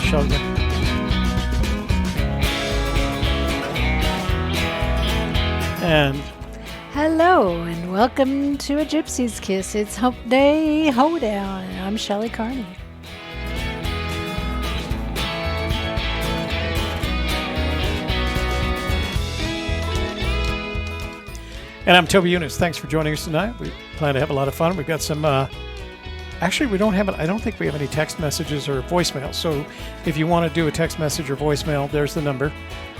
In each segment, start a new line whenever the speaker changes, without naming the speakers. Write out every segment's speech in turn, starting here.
Shelley. And
hello and welcome to a Gypsy's Kiss. It's Humpday, Hoedown. I'm Shelley Carney.
And I'm Toby Younis. Thanks for joining us tonight. We plan to have a lot of fun. We've got some, actually we don't have, I don't think we have any text messages or voicemails. So if you want to do a text message or voicemail, there's the number.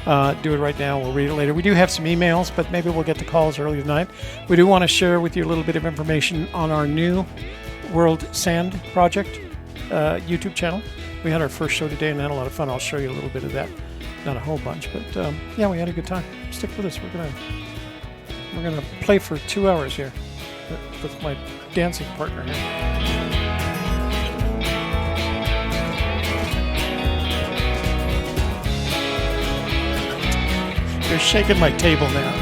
Do it right now. We'll read it later. We do have some emails, but maybe we'll get to calls early tonight. We do want to share with you a little bit of information on our new World Sand Project YouTube channel. We had our first show today and had a lot of fun. I'll show you a little bit of that. Not a whole bunch, but yeah, we had a good time. Stick with us. We're gonna play for 2 hours here with my dancing partner here. You're shaking my table now.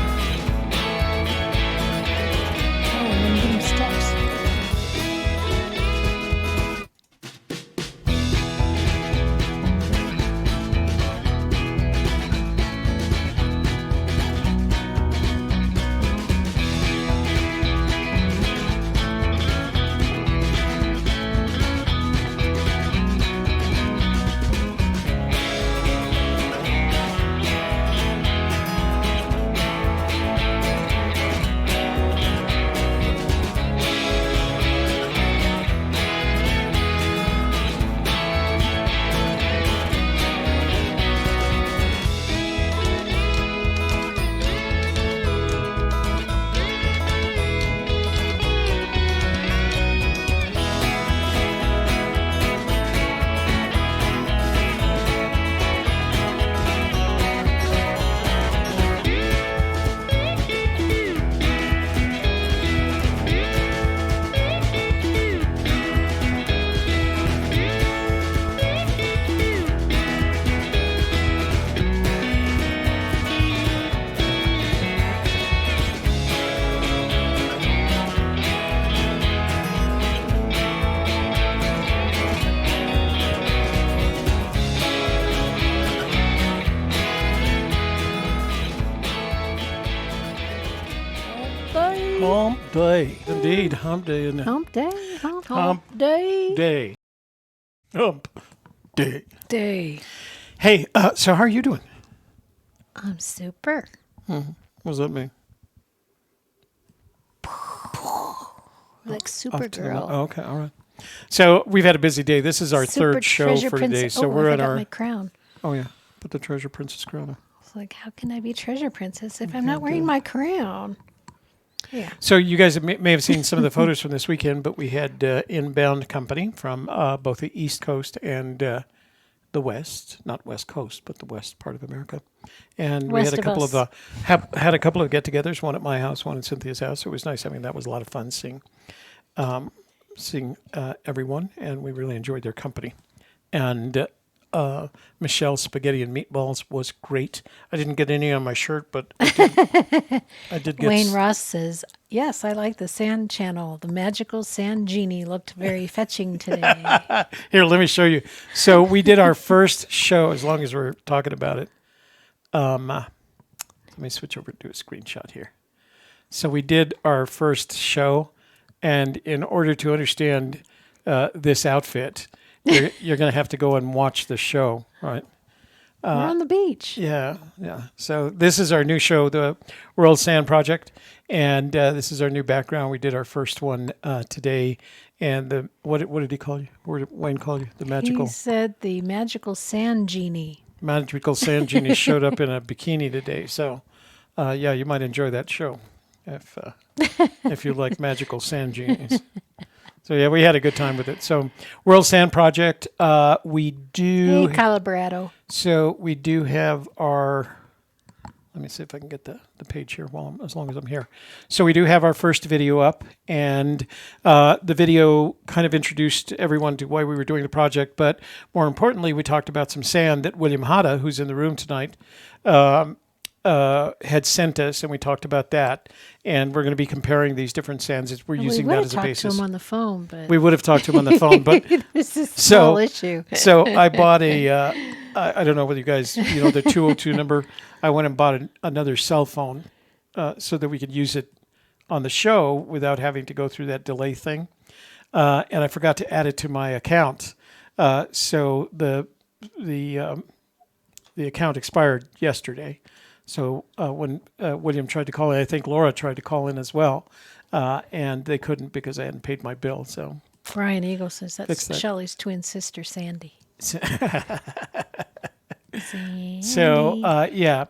Oh, and then getting steps.
Humpday, indeed, Humpday, and
Humpday,
Humpday, Humpday.
Day.
Hey, so how are you doing?
I'm super.
What does that mean?
Like
Off to the-
Supergirl.
okay, all right. So we've had a busy day. This is our
Super
third show
Treasure
for
Princess.
today. So
oh,
we're
I
at
forgot
our.
my crown.
Oh yeah, put the Treasure Princess crown on.
It's like, how can I be Treasure Princess if I'm not wearing my crown? Yeah.
So you guys may have seen some of the photos from this weekend, but we had inbound company from both the East Coast and the West, not West Coast, but the West part of America. And we
West
had a
of
couple
us.
of had a couple of get-togethers, one at my house, one at Cynthia's house. It was nice. I mean, that was a lot of fun seeing everyone, and we really enjoyed their company. And Michelle's spaghetti and meatballs was great. I didn't get any on my shirt, but I did get
Wayne Ross says, yes, I like the sand channel. The magical sand genie looked very fetching today.
Here, let me show you. So we did our first show, as long as we're talking about it. Let me switch over to a screenshot here. So we did our first show, and in order to understand this outfit, you're going to have to go and watch the show, right?
We're on the beach.
Yeah. So this is our new show, the World Sand Project, and this is our new background. We did our first one today, and what did he call you? What did Wayne call you? The magical.
He said the magical sand genie.
Magical sand genie showed up in a bikini today. So, yeah, you might enjoy that show if you like magical sand genies. So yeah, we had a good time with it. So World Sand Project, we do.
Hey, Calabrado.
So we do have our. Let me see if I can get the page here as long as I'm here. So we do have our first video up, and the video kind of introduced everyone to why we were doing the project. But more importantly, we talked about some sand that William Hada, who's in the room tonight, had sent us, and we talked about that. And we're going to be comparing these different sands. We're using that as a basis.
We would have talked to him on the phone, but
we would have talked to him on the phone, but
this is a small issue.
So I bought I don't know whether you guys, the 202 number. I went and bought another cell phone so that we could use it on the show without having to go through that delay thing. And I forgot to add it to my account. So the account expired yesterday. So when William tried to call in, I think Laura tried to call in as well, and they couldn't because I hadn't paid my bill. So
Brian Eagle says that's
that.
Shelley's twin sister, Sandy.
So yeah.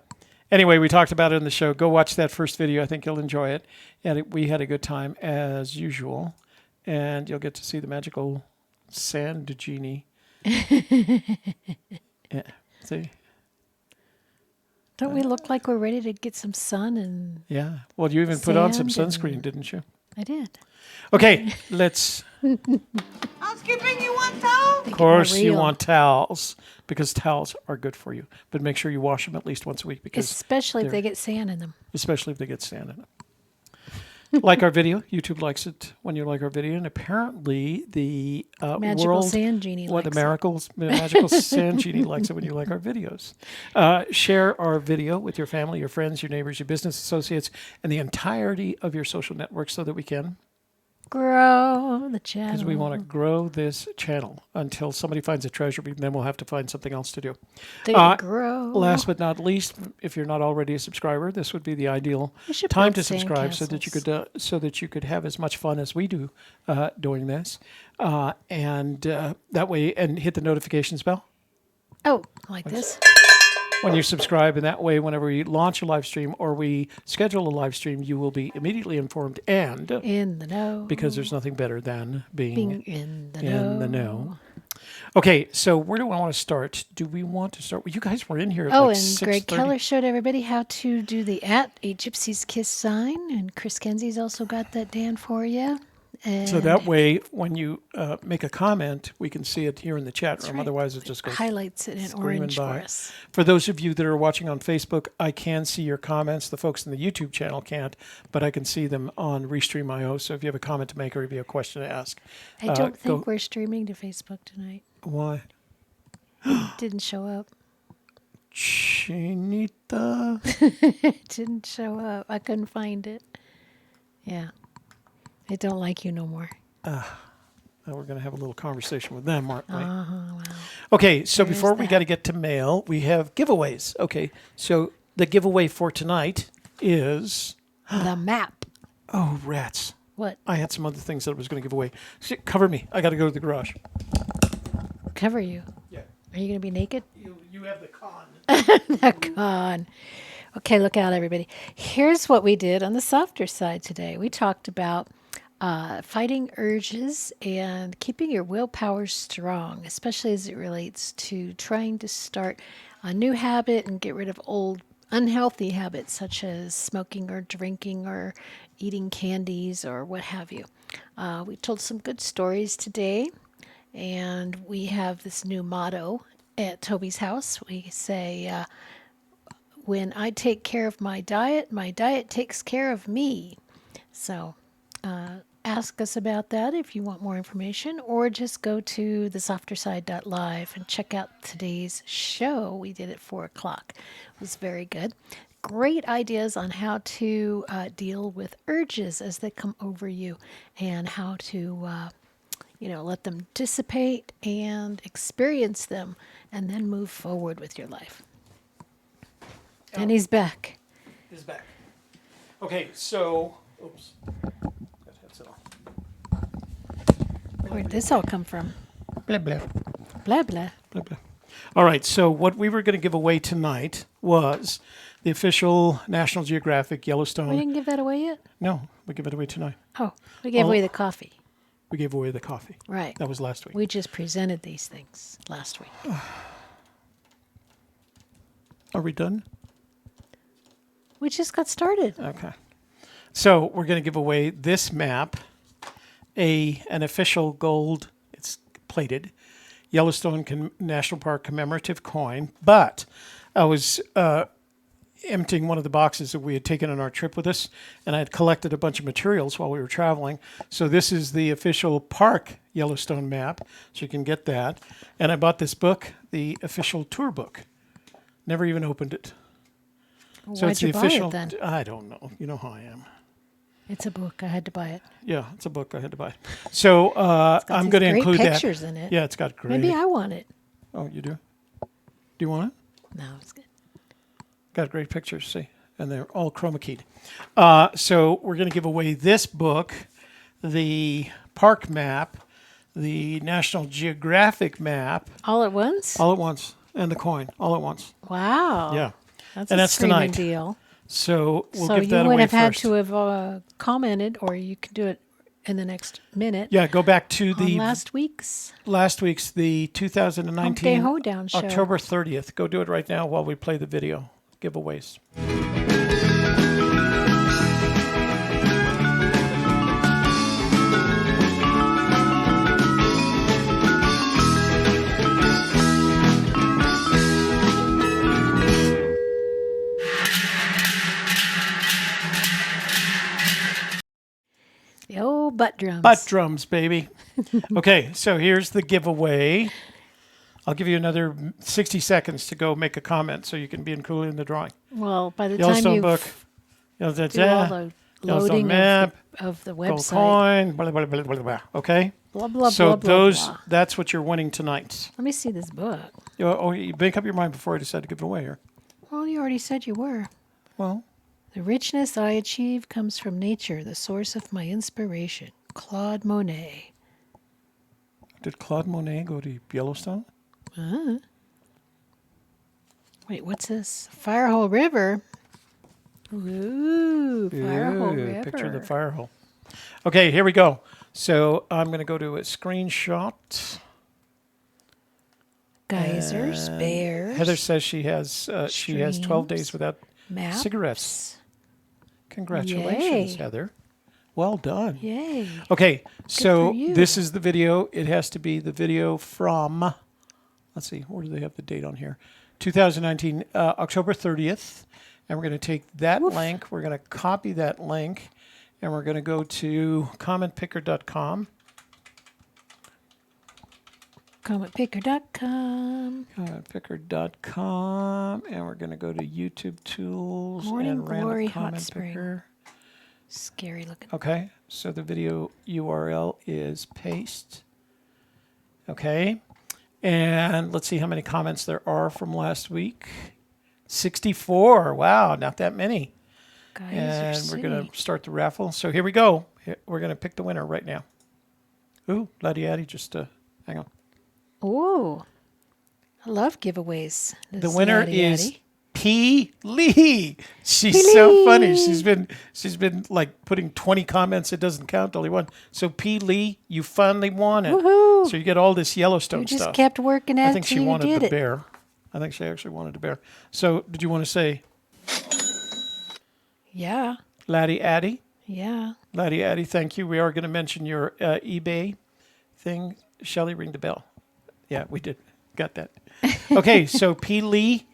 Anyway, we talked about it in the show. Go watch that first video. I think you'll enjoy it. And we had a good time as usual. And you'll get to see the magical sand genie. Yeah. See?
Don't we look like we're ready to get some sun and
yeah. Well, you even put on some sunscreen, didn't you?
I did.
Okay, let's...
Housekeeping, you want towels?
Of course you want towels, because towels are good for you. But make sure you wash them at least once a week. Because
especially if they get sand in them.
Especially if they get sand in them. Like our video. YouTube likes it when you like our video. And apparently the
magical sand genie likes
it. The magical sand genie likes it when you like our videos. Share our video with your family, your friends, your neighbors, your business associates, and the entirety of your social networks so that we can
grow the channel.
Because we want to grow this channel until somebody finds a treasure, then we'll have to find something else to do.
Grow.
Last but not least, if you're not already a subscriber, this would be the ideal time to subscribe so that you could have as much fun as we do doing this, and that way, and hit the notifications bell.
Oh, like this.
When you subscribe, and that way, whenever we launch a live stream or we schedule a live stream, you will be immediately informed and
in the know.
Because there's nothing better than being
in the know.
Okay, so where do I want to start? Do we want to start? Well, you guys were in here at
and
6:30.
Greg Keller showed everybody how to do the @ a Gypsy's Kiss sign, and Chris Kenzie's also got that Dan for you. And
so that way, when you make a comment, we can see it here in the chat room. Right. Otherwise, it just goes
highlights it in orange
by.
for us.
For those of you that are watching on Facebook, I can see your comments. The folks in the YouTube channel can't, but I can see them on Restream.io. So if you have a comment to make or if you have a question to ask,
I don't think we're streaming to Facebook tonight.
Why?
It didn't show up.
Chinita.
It didn't show up. I couldn't find it. Yeah. They don't like you no more.
Now we're going to have a little conversation with them, aren't we?
Wow.
Okay, so before we got to get to mail, we have giveaways. Okay, so the giveaway for tonight is...
the map.
Oh, rats.
What?
I had some other things that I was going to give away. Cover me. I got to go to the garage.
Cover you?
Yeah.
Are you going to be naked?
You have the con.
The con. Okay, look out, everybody. Here's what we did on the softer side today. We talked about fighting urges and keeping your willpower strong, especially as it relates to trying to start a new habit and get rid of old unhealthy habits such as smoking or drinking or eating candies or what have you. We told some good stories today, and we have this new motto at Toby's house. We say, when I take care of my diet takes care of me. So ask us about that if you want more information, or just go to thesofterside.live and check out today's show. We did at 4 o'clock. It was very good. Great ideas on how to deal with urges as they come over you, and how to let them dissipate and experience them, and then move forward with your life. And he's back.
He's back. Okay, so... Oops. That headset off.
Where did this all come from?
Blah, blah.
Blah, blah.
Blah, blah. All right, so what we were going to give away tonight was the official National Geographic Yellowstone...
We didn't give that away yet?
No, we give it away tonight.
Oh, we gave away the coffee.
We gave away the coffee.
Right.
That was last week.
We just presented these things last week.
Are we done?
We just got started.
Okay. So we're going to give away this map, an official gold, it's plated, Yellowstone National Park commemorative coin. But I was emptying one of the boxes that we had taken on our trip with us, and I had collected a bunch of materials while we were traveling. So this is the official park Yellowstone map, so you can get that. And I bought this book, the official tour book. Never even opened it. So
Why'd
it's
you
the
buy
official.
it then?
I don't know. You know how I am.
It's a book. I had to buy it.
Yeah, it's a book I had to buy. So I'm going to include that.
Pictures in it.
Yeah, it's got great.
Maybe I want it.
Oh, you do? Do you want it?
No, it's good.
Got great pictures, see? And they're all chroma keyed. So we're going to give away this book, the park map, the National Geographic map.
All at once?
All at once. And the coin, all at once.
Wow.
Yeah.
That's
And
a
that's
screaming
tonight.
deal.
So we'll
So
give
you
that
would
away
have had
first.
to have commented, or you can do it in the next minute.
Yeah, go back to
On
the
last week's
the 2019
Humpday Hoedown show.
October 30th. Go do it right now while we play the video giveaways.
The old butt drums.
Butt drums, baby. Okay, so here's the giveaway. I'll give you another 60 seconds to go make a comment so you can be included in the drawing.
Well, by the time
Yellowstone
you
book.
do all the
Yellowstone
loading
map.
of the
Gold
website,
coin. Blah, blah, blah, blah, blah. Okay?
blah, blah,
So
blah, blah,
those,
blah.
that's what you're winning tonight.
Let me see this book.
Oh, you make up your mind before I decide to give it away here.
Well, you already said you were.
Well,
The richness I achieve comes from nature, the source of my inspiration. Claude Monet.
did Claude Monet go to Yellowstone?
Wait, what's this? Firehole River. Ooh, Firehole
Ooh,
River.
picture of the fire hole. Okay, here we go. So I'm going to go to a screenshot.
Geysers, bears,
Heather says she has 12 days
streams,
without
maps.
cigarettes. Congratulations,
Yay.
Heather. Well done.
Yay.
Okay, so
for you.
this is the video. It has to be the video from, let's see, where do they have the date on here? 2019, October 30th. And we're going to take that link, we're going to copy that link, and we're going to go to commentpicker.com.
Commentpicker.com.
Commentpicker.com, and we're going to go to YouTube Tools
Morning
and Random
Glory
Comment
Hot Spring.
Picker.
Scary looking.
Okay, so the video URL is paste. Okay, and let's see how many comments there are from last week. 64. Wow, not that many.
Geyser
And we're going
City.
to start the raffle. So here we go. We're going to pick the winner right now. Ooh, Laddie Addy, just hang on.
Ooh. I love giveaways.
The
This
winner
yaddy
is
yaddy.
P. Lee. She's
P.
so
Lee.
funny. She's been like putting 20 comments. It doesn't count, only one. So P. Lee, you finally won it.
Woohoo.
So you get all this Yellowstone
You just
stuff.
kept working at
I
it
think she
till you
wanted
did
the
it.
bear. I think she actually wanted the bear. So did you want to say
Yeah.
Laddie Addy?
Yeah.
Laddie Addy, thank you. We are going to mention your eBay thing. Shelley, ring the bell. Yeah, we did. Got that. Okay, so P. Lee,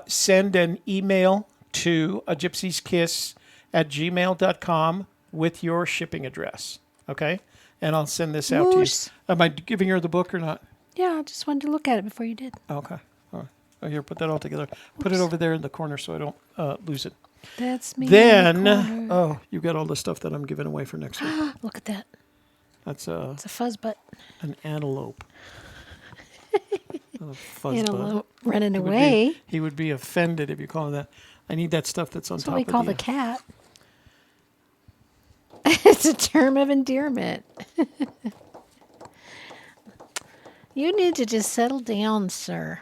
send an email to a gypsy's kiss at gmail.com with your shipping address. Okay? And I'll send this out
Moose.
to you. Am I giving her the book or not?
Yeah, I just wanted to look at it before you did.
Okay. All right. Oh, here, put that all together. Put it over there in the corner so I don't lose it.
That's me.
Then,
in the corner.
oh, you got all the stuff that I'm giving away for next week.
Look at that.
That's
It's a fuzz butt.
an antelope. A fuzz
Antelope
bud.
running
He would
away.
he would be offended if you call him that. I need that stuff that's on
That's
top
what we
of
call
the
the cat. It's a term of endearment. You need to just settle down, sir.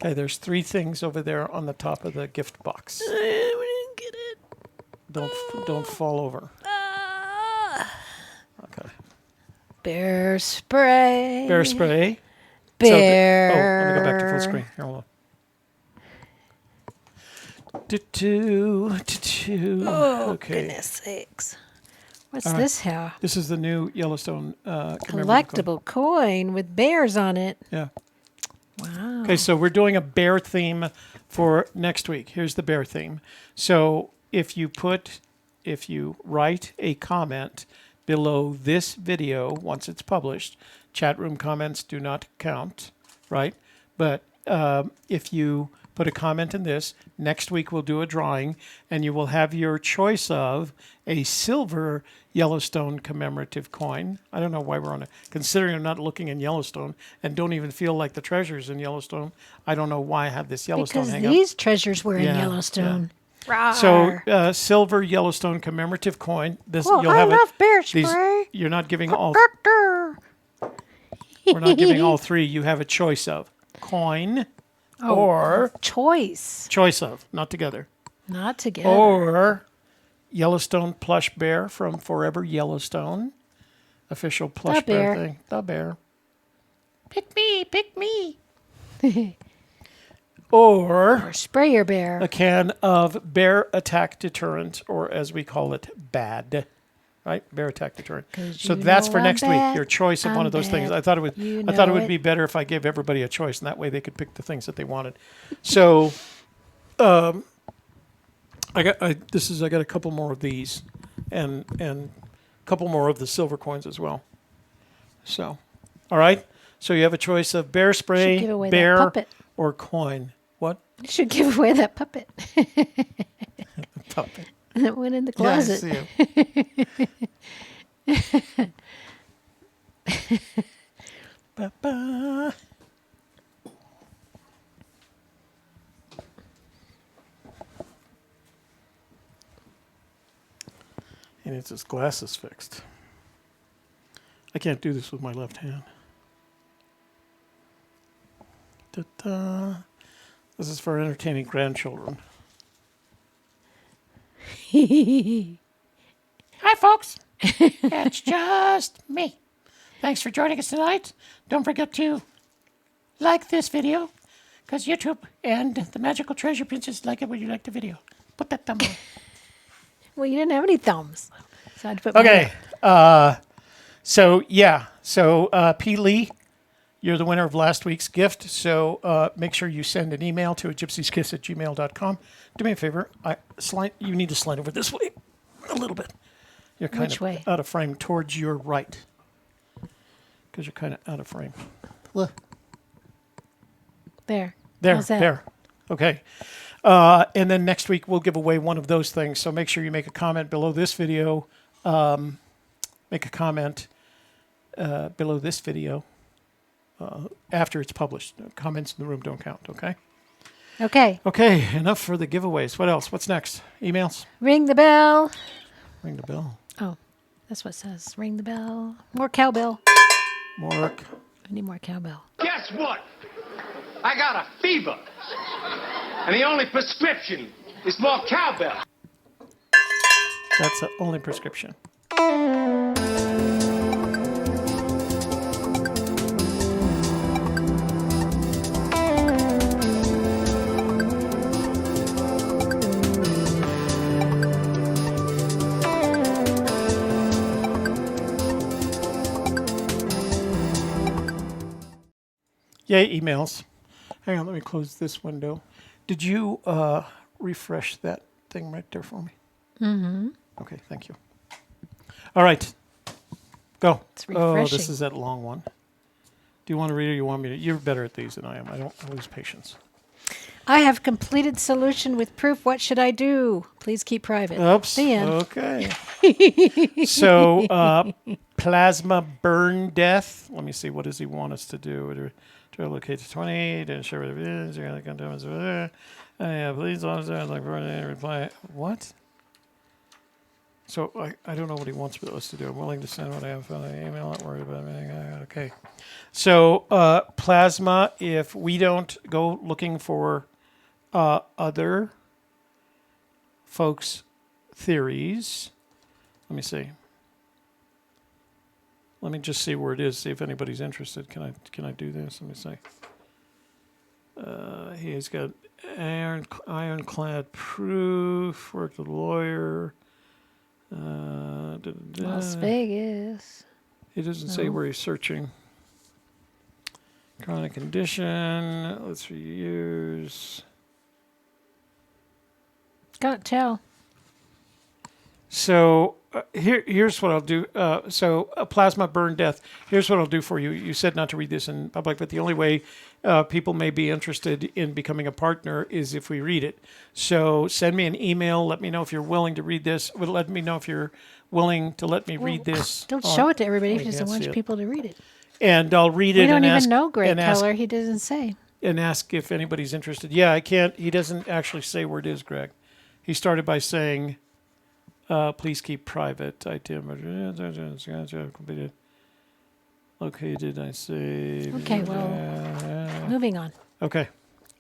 Okay, there's 3 things over there on the top of the gift box.
I didn't get it.
Don't fall over. Okay.
Bear spray.
Bear spray.
Bear.
Oh, let me go back to full screen. Here, hold on.
Oh,
Okay.
goodness sakes. What's
All right.
this here?
This is the new Yellowstone commemorative coin.
Collectible coin with bears on it.
Yeah.
Wow.
Okay, so we're doing a bear theme for next week. Here's the bear theme. So if you write a comment below this video once it's published, chat room comments do not count, right? But if you put a comment in this, next week we'll do a drawing, and you will have your choice of a silver Yellowstone commemorative coin. I don't know why we're on it. Considering I'm not looking in Yellowstone and don't even feel like the treasure's in Yellowstone, I don't know why I have this Yellowstone
Because
hang up.
these treasures were in
Yeah,
Yellowstone.
So
Rawr.
silver Yellowstone commemorative coin. This
Well,
you'll
I
have
love bear
these.
spray.
You're not giving all. We're not giving all three. You have a choice of coin or
choice.
choice of, not together,
Not together.
or Yellowstone plush bear from Forever Yellowstone, official plush bear thing. The bear. Pick me, pick me. Or
spray your bear.
a can of bear attack deterrent, or as we call it, BAD. Right, bear attack deterrent. So
you
that's
know
for
I'm
next week.
bad,
Your choice of
I'm
one of those things.
bad.
I thought it would.
You
I thought it
know
would
it.
be better if I gave everybody a choice, and that way they could pick the things that they wanted. So, I got a couple more of these, and a couple more of the silver coins as well. So, all right. So you have a choice of bear spray,
give away that
bear,
puppet.
or coin. What?
You should give away that puppet.
Puppet.
That went in the
Yeah, I
closet.
see you. Ba-ba. He needs his glasses fixed. I can't do this with my left hand. Ta-ta. This is for entertaining grandchildren. Hi, folks. It's just me. Thanks for joining us tonight. Don't forget to like this video, because YouTube and the Magical Treasure Princess like it when you like the video. Put that thumb on.
Well, you didn't have any thumbs. So I had to put mine
Okay.
up.
So P. Lee, you're the winner of last week's gift. So make sure you send an email to gypsyskiss@gmail.com. Do me a favor. You need to slide over this way a little bit. You're kind
Which
of
way?
out of frame towards your right. Because you're kind of out of frame. Look.
There.
There,
How's that?
there. Okay. And then next week we'll give away one of those things. So make sure you make a comment below this video. Make a comment below this video after it's published. Comments in the room don't count, okay?
Okay.
Okay, enough for the giveaways. What else? What's next? Emails?
Ring the bell.
Ring the bell.
Oh, that's what it says. Ring the bell. More cowbell.
Mark.
I need more cowbell.
Guess what? I got a fever. And the only prescription is more cowbell.
That's the only prescription. Yay, emails. Hang on, let me close this window. Did you refresh that thing right there for me? Mm-hmm. Okay, thank you. All right. Go.
It's
Oh,
refreshing.
this is that long one. Do you want to read it or you want me to? You're better at these than I am. I lose patience.
I have completed solution with proof. What should I do? Please keep private.
Oops.
The end.
Okay. So, plasma burn death. Let me see. What does he want us to do? To locate the 20. To ensure what it is. You're going to come to yeah, please reply. What? So I don't know what he wants us to do. I'm willing to send what I have on an email. Not worried about anything. Okay. So plasma. If we don't go looking for other folks' theories, let me see. Let me just see where it is. See if anybody's interested. Can I do this? Let me see. He's got ironclad proof. Worked with a lawyer.
Las Vegas.
He doesn't say where he's searching. Chronic condition. Let's reuse.
Can't tell.
So here's what I'll do. So a plasma burn death. Here's what I'll do for you. You said not to read this in public, but the only way people may be interested in becoming a partner is if we read it. So send me an email. Let me know if you're willing to read this. Let me know if you're willing to let me read this.
Don't show it to everybody if he doesn't want people to read it.
And I'll read it.
We don't
and
even
ask,
know Greg
and ask,
Keller. He doesn't say.
And ask if anybody's interested. Yeah, I can't. He doesn't actually say where it is, Greg. He started by saying, please keep private. Item. Okay, did I say?
Okay, well, moving on.
Okay.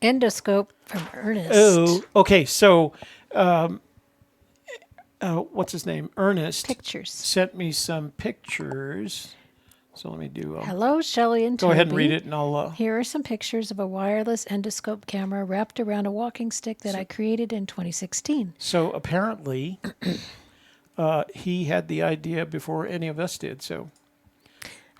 Endoscope from Ernest.
Oh, okay. So, what's his name? Ernest.
Pictures.
Sent me some pictures. So let me do.
Hello, Shelley and Toby.
Go ahead and read it, and I'll.
Here are some pictures of a wireless endoscope camera wrapped around a walking stick that I created in 2016.
So apparently, he had the idea before any of us did. So.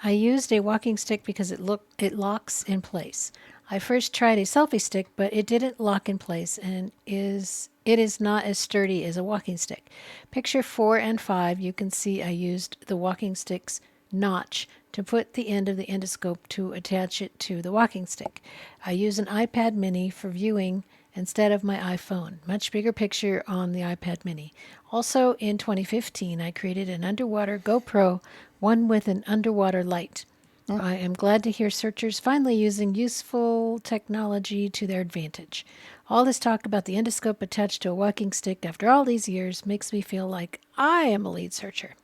I used a walking stick because it locks in place. I first tried a selfie stick, but it didn't lock in place and it is not as sturdy as a walking stick. Picture 4 and 5, you can see I used the walking stick's notch to put the end of the endoscope to attach it to the walking stick. I use an iPad mini for viewing instead of my iPhone. Much bigger picture on the iPad mini. Also in 2015, I created an underwater GoPro, one with an underwater light. I am glad to hear searchers finally using useful technology to their advantage. All this talk about the endoscope attached to a walking stick after all these years makes me feel like I am a lead searcher.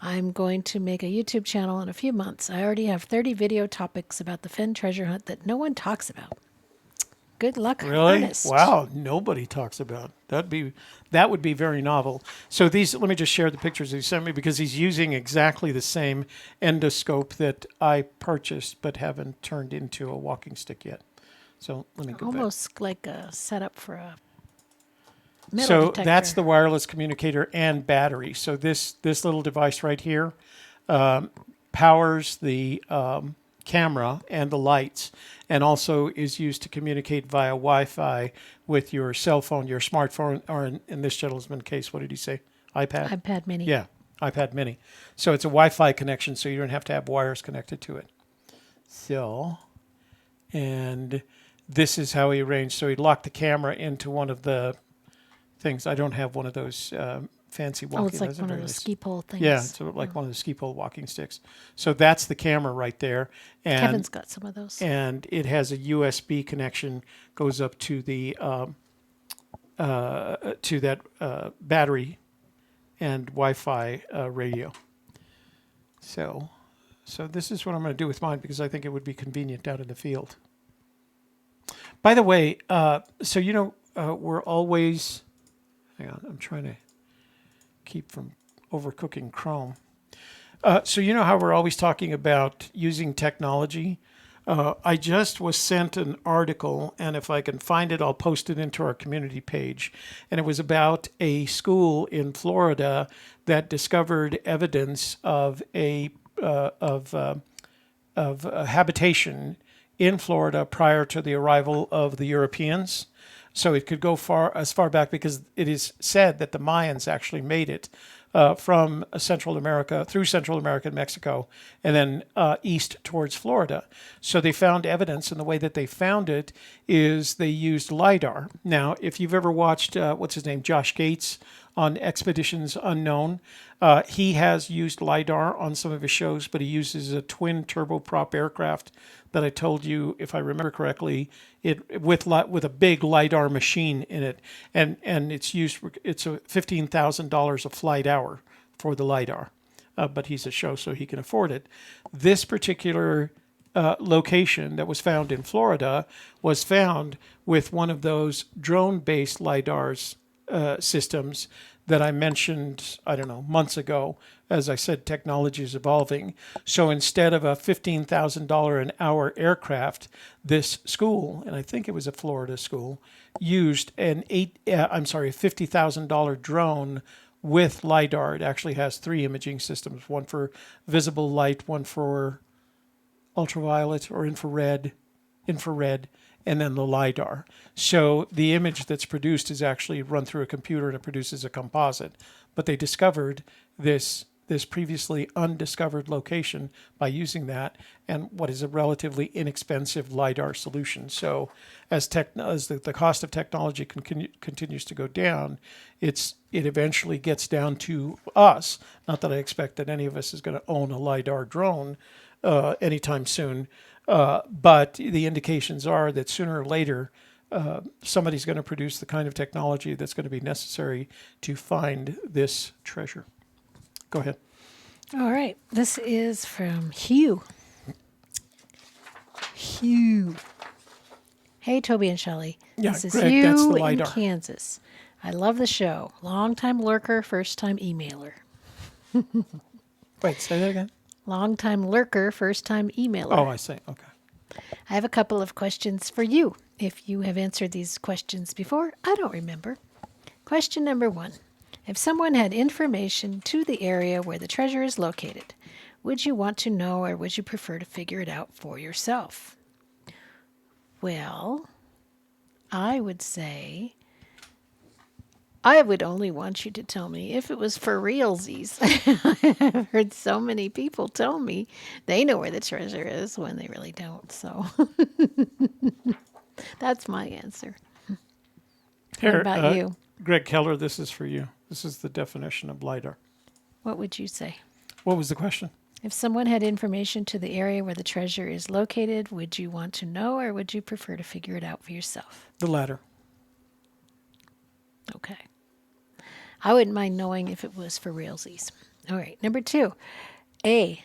I'm going to make a YouTube channel in a few months. I already have 30 video topics about the Fenn treasure hunt that no one talks about. Good luck,
Really?
Ernest.
Wow, nobody talks about that would be very novel. So these, let me just share the pictures he sent me because he's using exactly the same endoscope that I purchased but haven't turned into a walking stick yet. So let me go back.
Almost like a setup for a metal
So
detector.
that's the wireless communicator and battery. So this little device right here powers the camera and the lights, and also is used to communicate via Wi-Fi with your cell phone, your smartphone, or in this gentleman's case, what did he say? iPad?
iPad mini.
Yeah, iPad mini. So it's a Wi-Fi connection, so you don't have to have wires connected to it. So, and this is how he arranged. So he locked the camera into one of the things. I don't have one of those fancy walking.
Oh, it's like one of those ski pole things.
Yeah, it's like one of the ski pole walking sticks. So that's the camera right there. And
Kevin's got some of those.
And it has a USB connection, goes up to the to that battery and Wi-Fi radio. So this is what I'm going to do with mine because I think it would be convenient out in the field. By the way, so we're always. Hang on, I'm trying to keep from overcooking Chrome. So you know how we're always talking about using technology? I just was sent an article, and if I can find it, I'll post it into our community page. And it was about a school in Florida that discovered evidence of habitation in Florida prior to the arrival of the Europeans. So it could go as far back because it is said that the Mayans actually made it from Central America, through Central America and Mexico, and then east towards Florida. So they found evidence, and the way that they found it is they used LiDAR. Now, if you've ever watched, what's his name, Josh Gates on Expeditions Unknown, he has used LiDAR on some of his shows, but he uses a twin turboprop aircraft that I told you, if I remember correctly, with a big LiDAR machine in it, and it's a $15,000 a flight hour for the LiDAR, but he's a show, so he can afford it. This particular location that was found in Florida was found with one of those drone-based LiDARs systems that I mentioned, I don't know, months ago. As I said, technology is evolving. So instead of a $15,000 an hour aircraft, this school, and I think it was a Florida school, used a $50,000 drone with LiDAR. It actually has 3 imaging systems, one for visible light, one for ultraviolet or infrared, and then the LiDAR. So the image that's produced is actually run through a computer and it produces a composite. But they discovered this previously undiscovered location by using that and what is a relatively inexpensive LiDAR solution. So as the cost of technology continues to go down, it eventually gets down to us. Not that I expect that any of us is going to own a LiDAR drone anytime soon, but the indications are that sooner or later somebody's going to produce the kind of technology that's going to be necessary to find this treasure. Go ahead.
All right. This is from Hugh. Hugh. Hey, Toby and Shelley.
Yeah,
this is
Greg,
Hugh
that's the
in
LiDAR.
Kansas. I love the show. Long-time lurker, first-time emailer.
Wait, say that again?
Long-time lurker, first-time emailer.
Oh, I see. Okay.
I have a couple of questions for you. If you have answered these questions before, I don't remember. Question number 1. If someone had information to the area where the treasure is located, would you want to know or would you prefer to figure it out for yourself? Well, I would say I would only want you to tell me if it was for realsies. I've heard so many people tell me they know where the treasure is when they really don't. So that's my answer.
Here,
what about you?
Greg Keller, this is for you. This is the definition of LiDAR.
What would you say?
What was the question?
If someone had information to the area where the treasure is located, would you want to know or would you prefer to figure it out for yourself?
The latter.
Okay. I wouldn't mind knowing if it was for realsies. All right. Number 2A.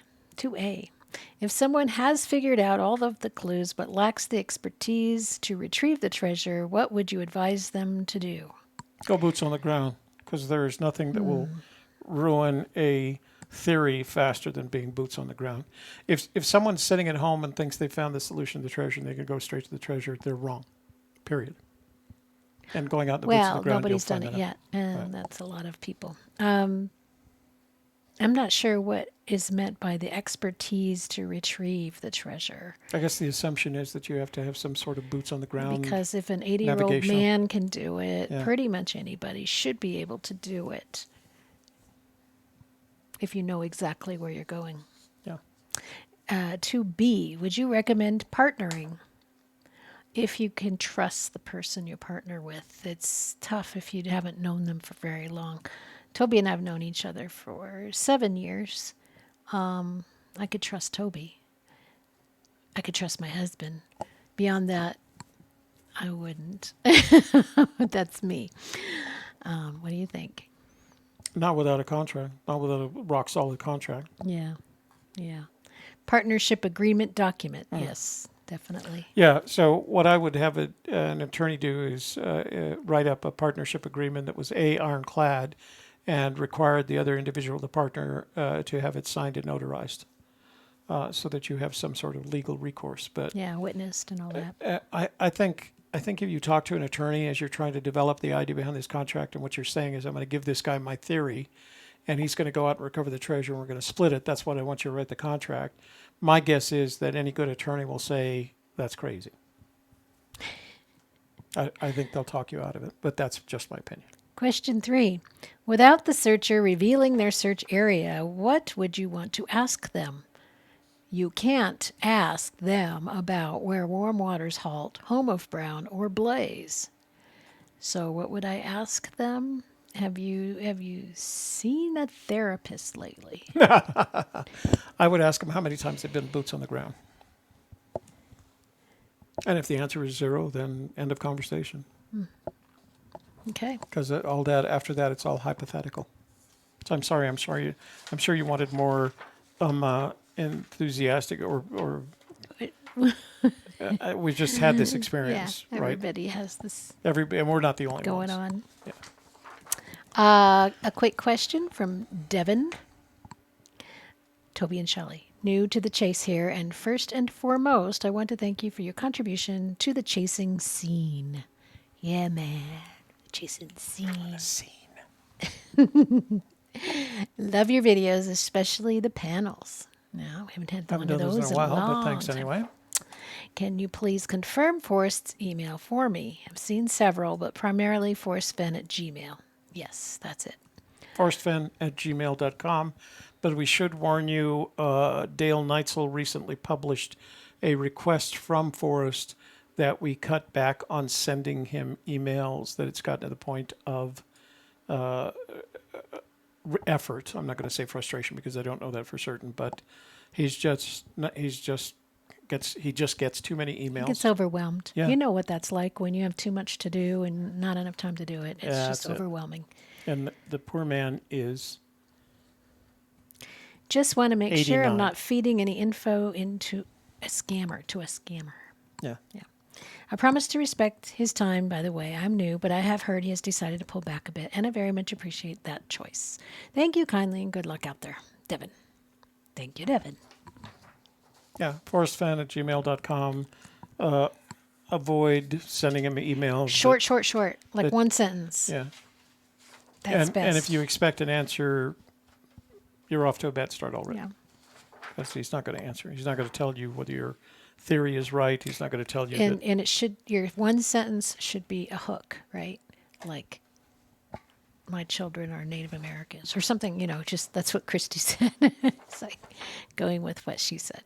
If someone has figured out all of the clues but lacks the expertise to retrieve the treasure, what would you advise them to do?
Go boots on the ground, because there is nothing that will ruin a theory faster than being boots on the ground. If someone's sitting at home and thinks they found the solution to the treasure and they can go straight to the treasure, they're wrong. Period. And going out the boots on the ground,
nobody's done it yet, and that's a lot of people. I'm not sure what is meant by the expertise to retrieve the treasure.
I guess the assumption is that you have to have some sort of boots on the ground.
Because if an 80-year-old
navigational.
man can do it,
Yeah.
pretty much anybody should be able to do it. If you know exactly where you're going.
Yeah.
2B, would you recommend partnering? If you can trust the person you partner with. It's tough if you haven't known them for very long. Toby and I have known each other for 7 years. I could trust Toby. I could trust my husband. Beyond that, I wouldn't. That's me. What do you think?
Not without a contract. Not without a rock solid contract.
Yeah. Partnership agreement document. Yes, definitely.
Yeah. So what I would have an attorney do is write up a partnership agreement that was ironclad and required the other individual, the partner, to have it signed and notarized, so that you have some sort of legal recourse. But
Yeah, witnessed and all that.
I think if you talk to an attorney as you're trying to develop the idea behind this contract, and what you're saying is, I'm going to give this guy my theory, and he's going to go out and recover the treasure, and we're going to split it. That's what I want you to write the contract. My guess is that any good attorney will say, that's crazy. I think they'll talk you out of it, but that's just my opinion.
Question 3. Without the searcher revealing their search area, what would you want to ask them? You can't ask them about where warm waters halt, home of Brown, or Blaze. So what would I ask them? Have you seen a therapist lately?
I would ask them how many times they've been boots on the ground. And if the answer is 0, then end of conversation.
Okay.
Because all that after that, it's all hypothetical. So I'm sorry. I'm sure you wanted more enthusiastic or we just had this experience,
Yeah,
right?
everybody has this
And we're not the only
going
ones.
on.
Yeah.
A quick question from Devin. Toby and Shelley. New to the chase here, and first and foremost, I want to thank you for your contribution to the chasing scene. Yeah, man. Chasing scene. Love your videos, especially the panels. No, we haven't had
Haven't
one of
done
those
those in a while,
long
but thanks
time.
anyway.
Can you please confirm Forrest's email for me? I've seen several, but primarily forrestfenn@gmail. Yes, that's it.
ForrestFenn@gmail.com. But we should warn you, Dale Neitzel recently published a request from Forrest that we cut back on sending him emails, that it's gotten to the point of effort. I'm not going to say frustration because I don't know that for certain, but he just gets too many emails.
He gets overwhelmed.
Yeah.
You know what that's like when you have too much to do and not enough time to do it. It's
Yeah,
just
that's it.
overwhelming.
And the poor man is
Just want to make sure
89.
I'm not feeding any info into a scammer,
yeah.
Yeah. I promise to respect his time, by the way. I'm new, but I have heard he has decided to pull back a bit, and I very much appreciate that choice. Thank you kindly, and good luck out there. Devin. Thank you, Devin.
Yeah, ForrestFan@gmail.com. Avoid sending him emails.
Short, like
that-
one sentence.
Yeah.
That's best.
And if you expect an answer, you're off to a bad start already.
Yeah.
Because he's not going to answer. He's not going to tell you whether your theory is right. He's not going to tell you
And
that.
it should, your one sentence should be a hook, right? Like, my children are Native Americans or something, just that's what Christy said. It's like going with what she said.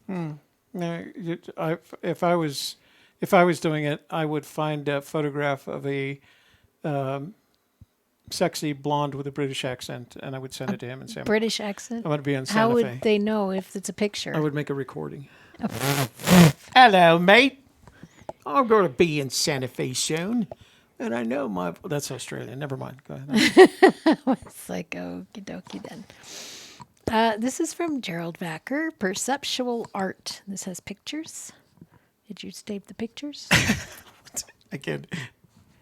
No, if I was doing it, I would find a photograph of a sexy blonde with a British accent, and I would send it to him and say,
British accent?
I'm going to be on Santa
How
Fe.
would they know if it's a picture?
I would make a recording. Hello, mate. I'm going to be in Santa Fe soon. And I know that's Australian. Never mind. Go ahead.
It's like, okie dokie then. This is from Gerald Vacker, Perceptual Art. This has pictures. Did you save the pictures?
Again.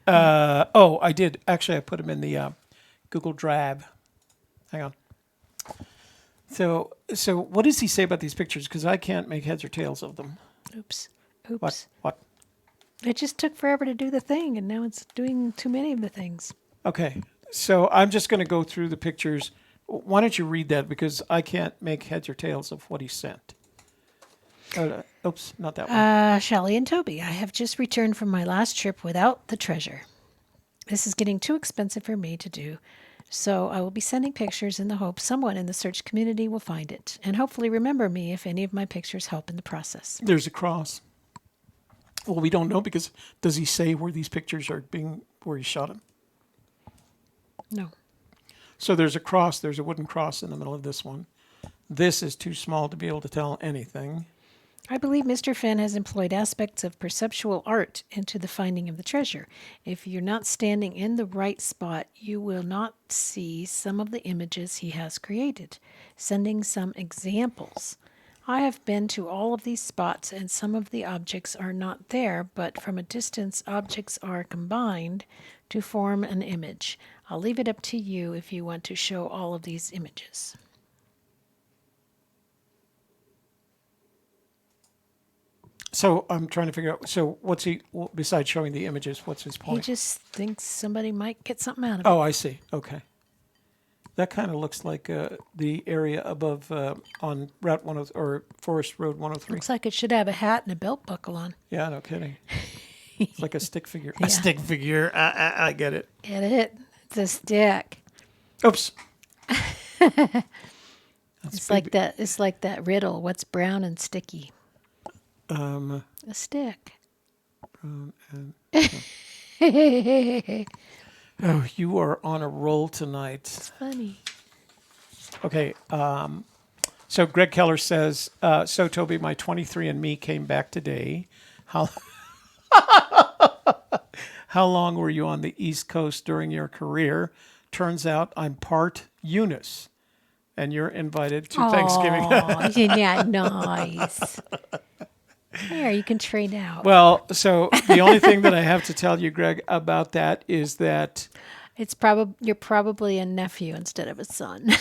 I did. Actually, I put them in the Google Drive. Hang on. So what does he say about these pictures? Because I can't make heads or tails of them.
Oops.
What?
It just took forever to do the thing, and now it's doing too many of the things.
Okay. So I'm just going to go through the pictures. Why don't you read that? Because I can't make heads or tails of what he sent. Oops, not that one.
Shelley and Toby, I have just returned from my last trip without the treasure. This is getting too expensive for me to do, so I will be sending pictures in the hope someone in the search community will find it, and hopefully remember me if any of my pictures help in the process.
There's a cross. Well, we don't know because does he say where these pictures are where he shot them?
No.
So there's a cross. There's a wooden cross in the middle of this one. This is too small to be able to tell anything.
I believe Mr. Fenn has employed aspects of perceptual art into the finding of the treasure. If you're not standing in the right spot, you will not see some of the images he has created. Sending some examples. I have been to all of these spots and some of the objects are not there, but from a distance objects are combined to form an image. I'll leave it up to you if you want to show all of these images.
So I'm trying to figure out, so what's besides showing the images, what's his
He
point?
just thinks somebody might get something out of it.
Oh, I see. Okay. That kind of looks like the area above on Route 103 or Forest Road 103.
Looks like it should have a hat and a belt buckle on.
Yeah, no kidding. It's like a stick figure.
Yeah.
A stick figure. I get it.
Get it? It's a stick.
Oops.
It's like that. It's like that riddle. What's brown and sticky? A stick.
Brown and, oh, you are on a roll tonight.
It's funny.
Okay. So Greg Keller says, so Toby, my 23andMe came back today. How long were you on the East Coast during your career? Turns out I'm part Younis, and you're invited to Thanksgiving.
Oh, isn't that nice? There, you can trade out.
Well, so the only thing that I have to tell you, Greg, about that is that
You're probably a nephew instead of a son.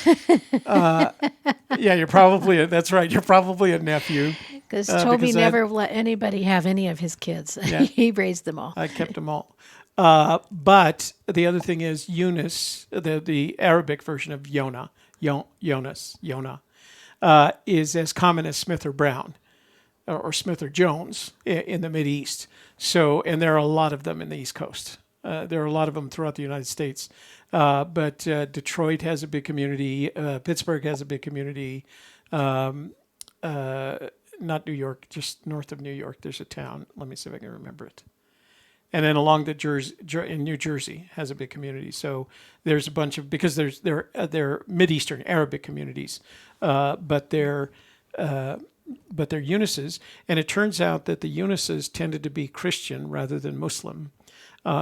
yeah, you're probably that's right. You're probably a nephew.
Because Toby
because
never let anybody have any of his kids.
Yeah.
He raised them all.
I kept them all. But the other thing is Younis, the Arabic version of Yona, Younis, Yona. is as common as Smith or Brown or Smith or Jones in the Mideast. So, and there are a lot of them in the East Coast. There are a lot of them throughout the United States. But Detroit has a big community. Pittsburgh has a big community. Not New York, just north of New York, there's a town. Let me see if I can remember it. And then along the Jersey, in New Jersey, has a big community. So there's a bunch of, because they're Mideastern Arabic communities, but they're Younis's. And it turns out that the Younis's tended to be Christian rather than Muslim.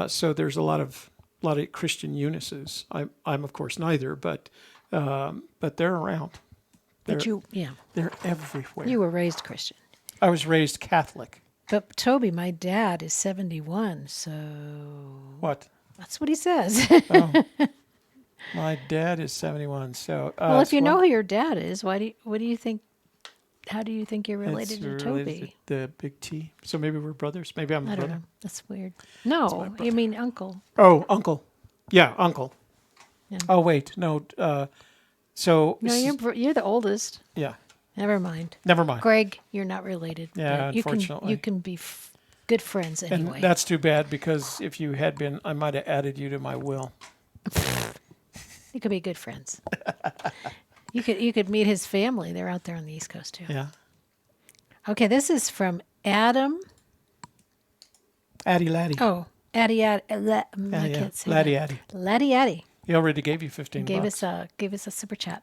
So there's a lot of Christian Younis's. I'm of course neither, but they're around. They're everywhere.
You were raised Christian.
I was raised Catholic.
But Toby, my dad is 71, so
What?
that's what he says.
Oh, my dad is 71. So
well, if you know who your dad is, what do you think? How do you think you're related to Toby?
Related to the big T. So maybe we're brothers. Maybe I'm a
I don't
brother.
know. That's weird. No, you mean uncle?
Oh, uncle. Yeah, uncle.
Yeah.
Oh wait, no. So
No, you're the oldest.
yeah.
Never mind.
Never mind.
Greg, you're not related.
Yeah,
but
unfortunately.
You can be good friends anyway.
And that's too bad because if you had been, I might have added you to my will.
You could be good friends. You could meet his family. They're out there on the East Coast too.
Yeah.
Okay, this is from Adam.
Addy Laddie.
Oh, Addy. I can't say that.
Laddie.
Laddie Addy.
He already gave you 15
Gave
bucks.
us a super chat.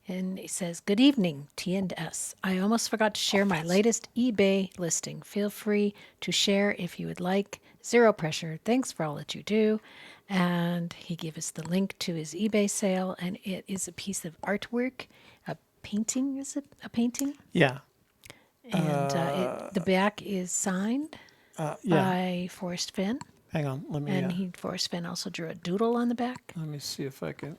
And he says, "Good evening, T&S. I almost forgot to share my latest eBay listing. Feel free to share if you would like. Zero pressure. Thanks for all that you do." And he gave us the link to his eBay sale, and it is a piece of artwork, a painting. Is it a painting?
Yeah.
And the back is signed
Yeah.
by Forrest Fenn.
Hang on. Let me.
And Forrest Fenn also drew a doodle on the back.
Let me see if I can.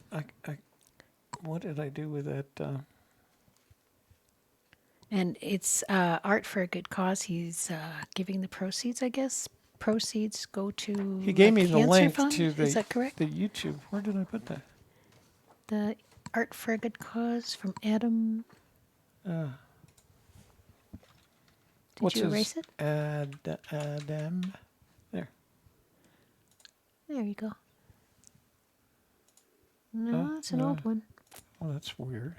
What did I do with that?
And it's art for a good cause. He's giving the proceeds, I guess. Proceeds go to
He gave
a
me the
cancer
link
fund?
to the.
Is that correct?
The YouTube. Where did I put that?
The art for a good cause from Adam. Did you erase it?
Adam. There.
There you go. No, it's an old one.
Oh, that's weird.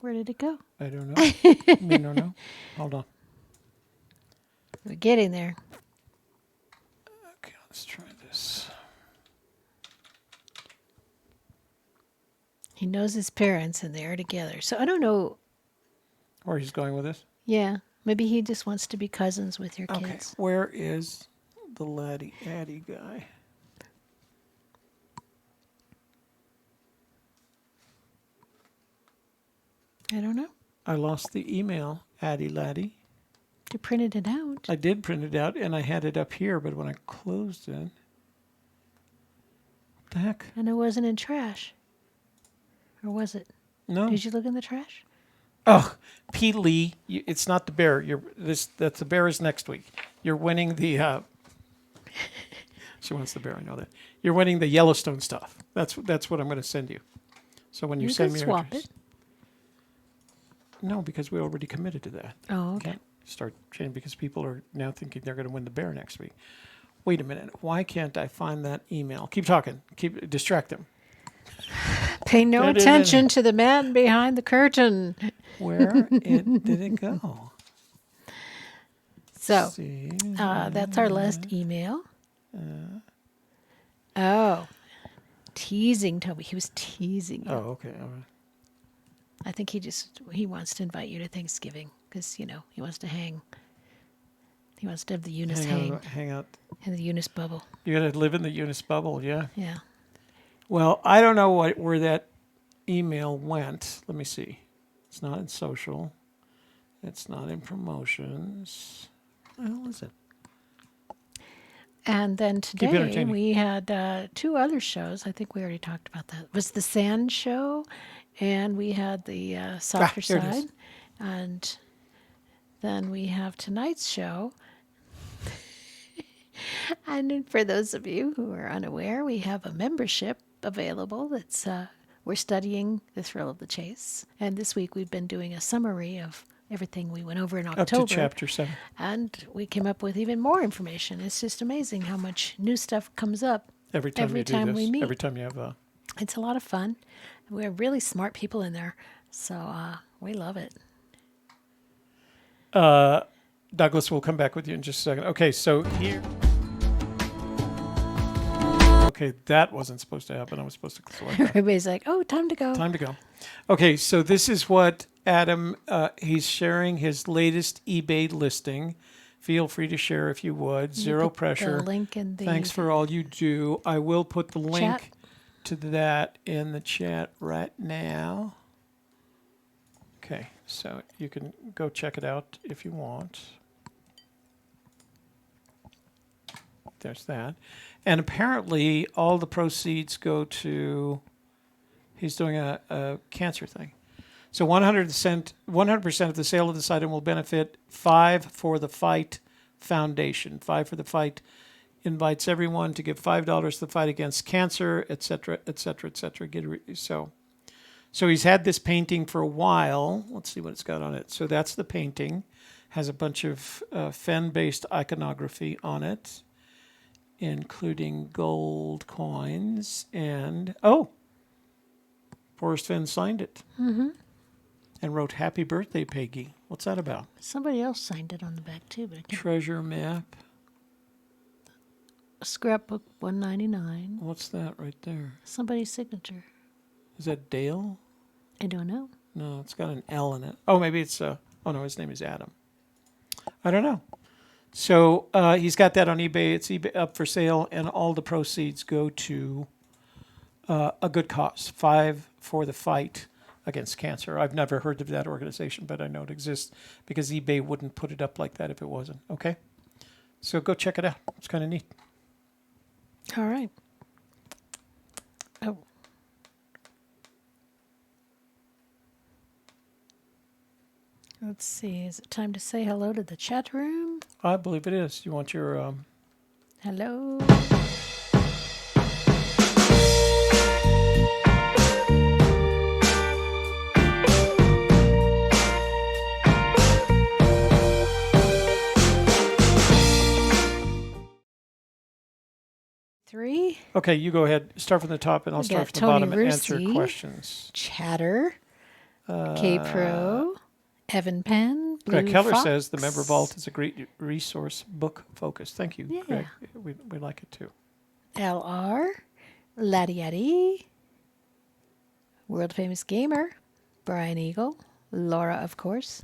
Where did it go?
I don't know. Me no know. Hold on.
We're getting there.
Okay, let's try this.
He knows his parents and they are together. So I don't know.
Where he's going with this?
Yeah, maybe he just wants to be cousins with your
Okay.
kids.
Where is the Laddie Addy guy?
I don't know.
I lost the email, Addy Laddie.
You printed it out.
I did print it out and I had it up here, but when I closed it, what the heck?
And it wasn't in trash. Or was it?
No.
Did you look in the trash?
Oh, Pete Lee, it's not the bear. That's the bear is next week. You're winning the. She wants the bear. I know that. You're winning the Yellowstone stuff. That's what I'm going to send you. So when you send
can
me your
swap
address-
it.
No, because we already committed to that.
Oh, okay.
Can't start changing because people are now thinking they're going to win the bear next week. Wait a minute. Why can't I find that email? Keep talking. Distract them.
Pay no attention to the man behind the curtain.
Where did it go?
So
See.
that's our last email. Teasing Toby. He was teasing you.
Oh, okay. All right.
I think he wants to invite you to Thanksgiving because he wants to hang. He wants to have the Younis
Hang out.
in the Younis bubble.
You got to live in the Younis bubble, yeah.
Yeah.
Well, I don't know where that email went. Let me see. It's not in social. It's not in promotions. What the hell is it?
And then today
entertaining.
we had two other shows. I think we already talked about that. It was the Sand Show, and we had the Softer
here it is.
Side. And then we have tonight's show. And for those of you who are unaware, we have a membership available. It's We're studying The Thrill of the Chase. And this week we've been doing a summary of everything we went over in October.
Up to chapter 7.
And we came up with even more information. It's just amazing how much new stuff comes up
Every time you do this.
we meet.
Every time you have a...
It's a lot of fun. We have really smart people in there. So we love it.
Douglas, we'll come back with you in just a second. Okay, so here... Okay, that wasn't supposed to happen. I was supposed to select that.
Everybody's like, oh, time to go.
Time to go. Okay, so this is what Adam, he's sharing his latest eBay listing. Feel free to share if you would. Zero
put
pressure.
the link in the
Thanks for all you do. I will put the link
chat.
to that in the chat right now. Okay, so you can go check it out if you want. There's that. And apparently all the proceeds go to, he's doing a cancer thing. So 100% of the sale of this item will benefit 5 for the Fight Foundation. 5 for the Fight invites everyone to give $5 to the fight against cancer, etc., etc., etc. So he's had this painting for a while. Let's see what it's got on it. So that's the painting. Has a bunch of Fenn-based iconography on it, including gold coins and, Forrest Fenn signed it. Mm-hmm. And wrote, "Happy birthday, Peggy." What's that about?
Somebody else signed it on the back too. But
Treasure map.
Scrapbook $1.99.
What's that right there?
Somebody's signature.
Is that Dale?
I don't know.
No, it's got an L in it. Oh, maybe it's, oh no, his name is Adam. I don't know. So he's got that on eBay. It's eBay up for sale, and all the proceeds go to a good cause. 5 for the Fight against cancer. I've never heard of that organization, but I know it exists because eBay wouldn't put it up like that if it wasn't. Okay? So go check it out. It's kind of neat.
All right. Oh. Let's see. Is it time to say hello to the chat room?
I believe it is. You want your...
Hello. Three.
Okay, you go ahead. Start from the top, and I'll start from the bottom and answer questions.
Chatter. K-Pro. Evan Penn. Blue
Greg Keller
Fox.
says the member vault is a great resource, book focus. Thank you,
Yeah.
Greg. We like it too.
LR. Laddie Eddie. World famous gamer. Brian Eagle. Laura, of course.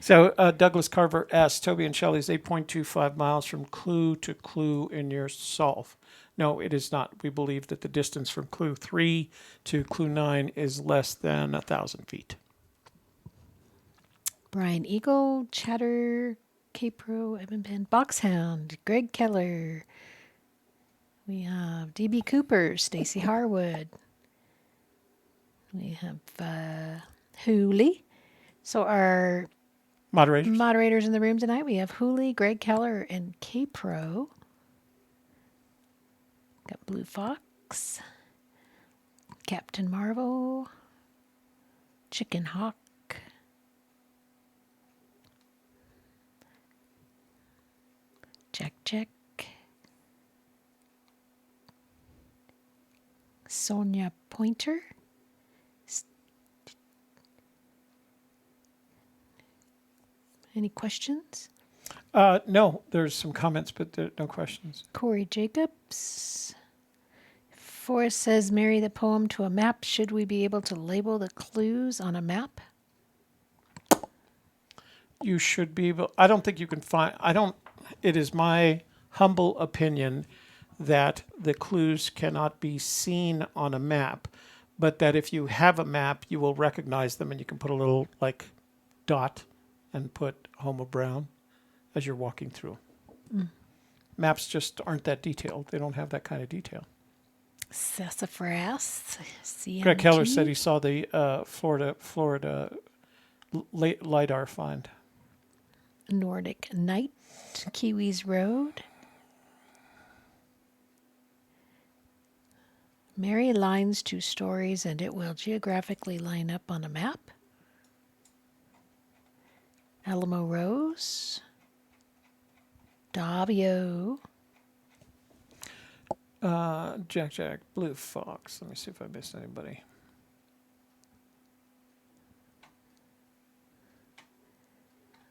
So Douglas Carver asks, Toby and Shelley is 8.25 miles from clue to clue in your solve. No, it is not. We believe that the distance from clue 3 to clue 9 is less than 1,000 feet.
Brian Eagle, Chatter, K-Pro, Evan Penn, Boxhound, Greg Keller. We have DB Cooper, Stacy Harwood. We have Hooley. So our moderators in the room tonight, we have Hooley, Greg Keller, and K-Pro. Got Blue Fox, Captain Marvel, Chicken Hawk, Jack, Sonia Pointer, any questions?
No, there's some comments, but there no questions.
Corey Jacobs. Forrest says, marry the poem to a map. Should we be able to label the clues on a map?
You should be able, I don't think you can find, it is my humble opinion that the clues cannot be seen on a map, but that if you have a map, you will recognize them and you can put a little like dot and put Homo Brown as you're walking through. Mm. Maps just aren't that detailed. They don't have that kind of detail.
Sassafras. CMG.
Greg Keller said he saw the Florida LiDAR find.
Nordic Night. Kiwis Road. Marry lines to stories and it will geographically line up on a map. Alamo Rose. Davio.
Jack, Blue Fox. Let me see if I missed anybody.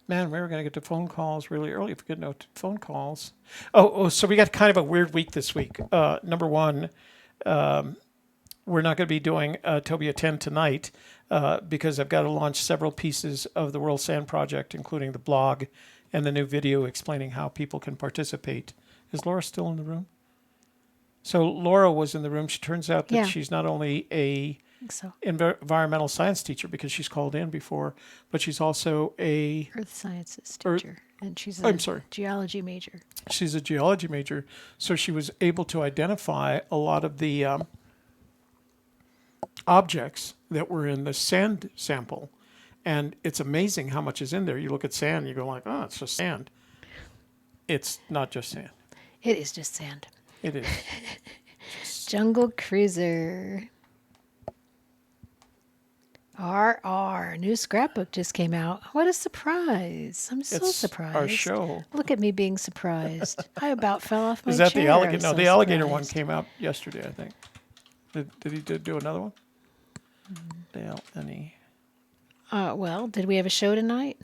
Man, we were going to get to phone calls really early if we get no phone calls. So we got kind of a weird week this week. Number one, we're not going to be doing Toby A10 tonight because I've got to launch several pieces of the World Sand Project, including the blog and the new video explaining how people can participate. Is Laura still in the room? So Laura was in the room. She turns out that she's not only a environmental science teacher because she's called in before, but she's also a
Earth sciences teacher. And she's a geology major.
She's a geology major. So she was able to identify a lot of the objects that were in the sand sample. And it's amazing how much is in there. You look at sand and you go like, oh, it's just sand. It's not just sand.
It is just sand.
It is.
Jungle Cruiser. RR. New scrapbook just came out. What a surprise. I'm so surprised.
Our show.
Look at me being surprised. I about fell off my chair.
Is that the alligator? No, the alligator one came out yesterday, I think. Did he do another one? Dale, any?
Well, did we have a show tonight?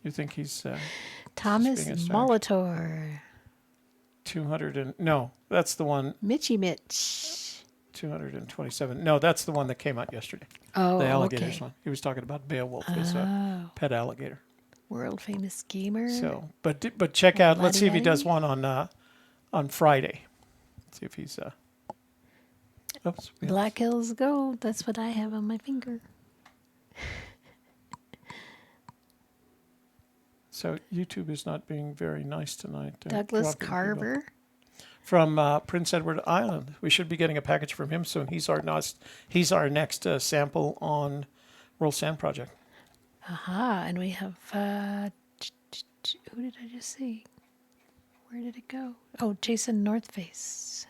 You think he's
Thomas Molitor.
200 no, that's the one.
Mitchy Mitch.
227. No, that's the one that came out yesterday.
Oh,
the alligators one. He was talking about Beowulf, his pet alligator.
World famous gamer.
So, but check out. Let's see if he does one on Friday. Let's see if he's. Oops.
Black Hills Gold. That's what I have on my finger.
So YouTube is not being very nice tonight.
Douglas Carver.
From Prince Edward Island. We should be getting a package from him soon. He's our next sample on World Sand Project.
Aha, and we have, who did I just see? Where did it go? Oh, Jason Northface.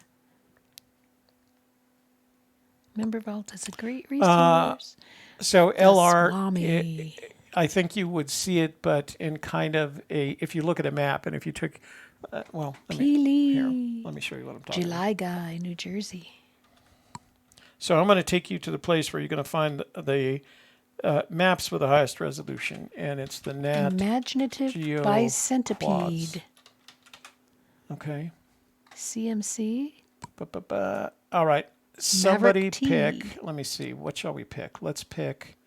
Member Vault is a great resource.
So LR, I think you would see it, but in kind of if you look at a map and if you took, let me show you what I'm talking about.
July Guy, New Jersey.
So I'm going to take you to the place where you're going to find the maps with the highest resolution, and it's the Nat
Imaginative
Geo
Bicentennial.
Quads. Okay.
CMC.
All right. Somebody
Maverick
pick. Let me see. What shall we pick? Let's pick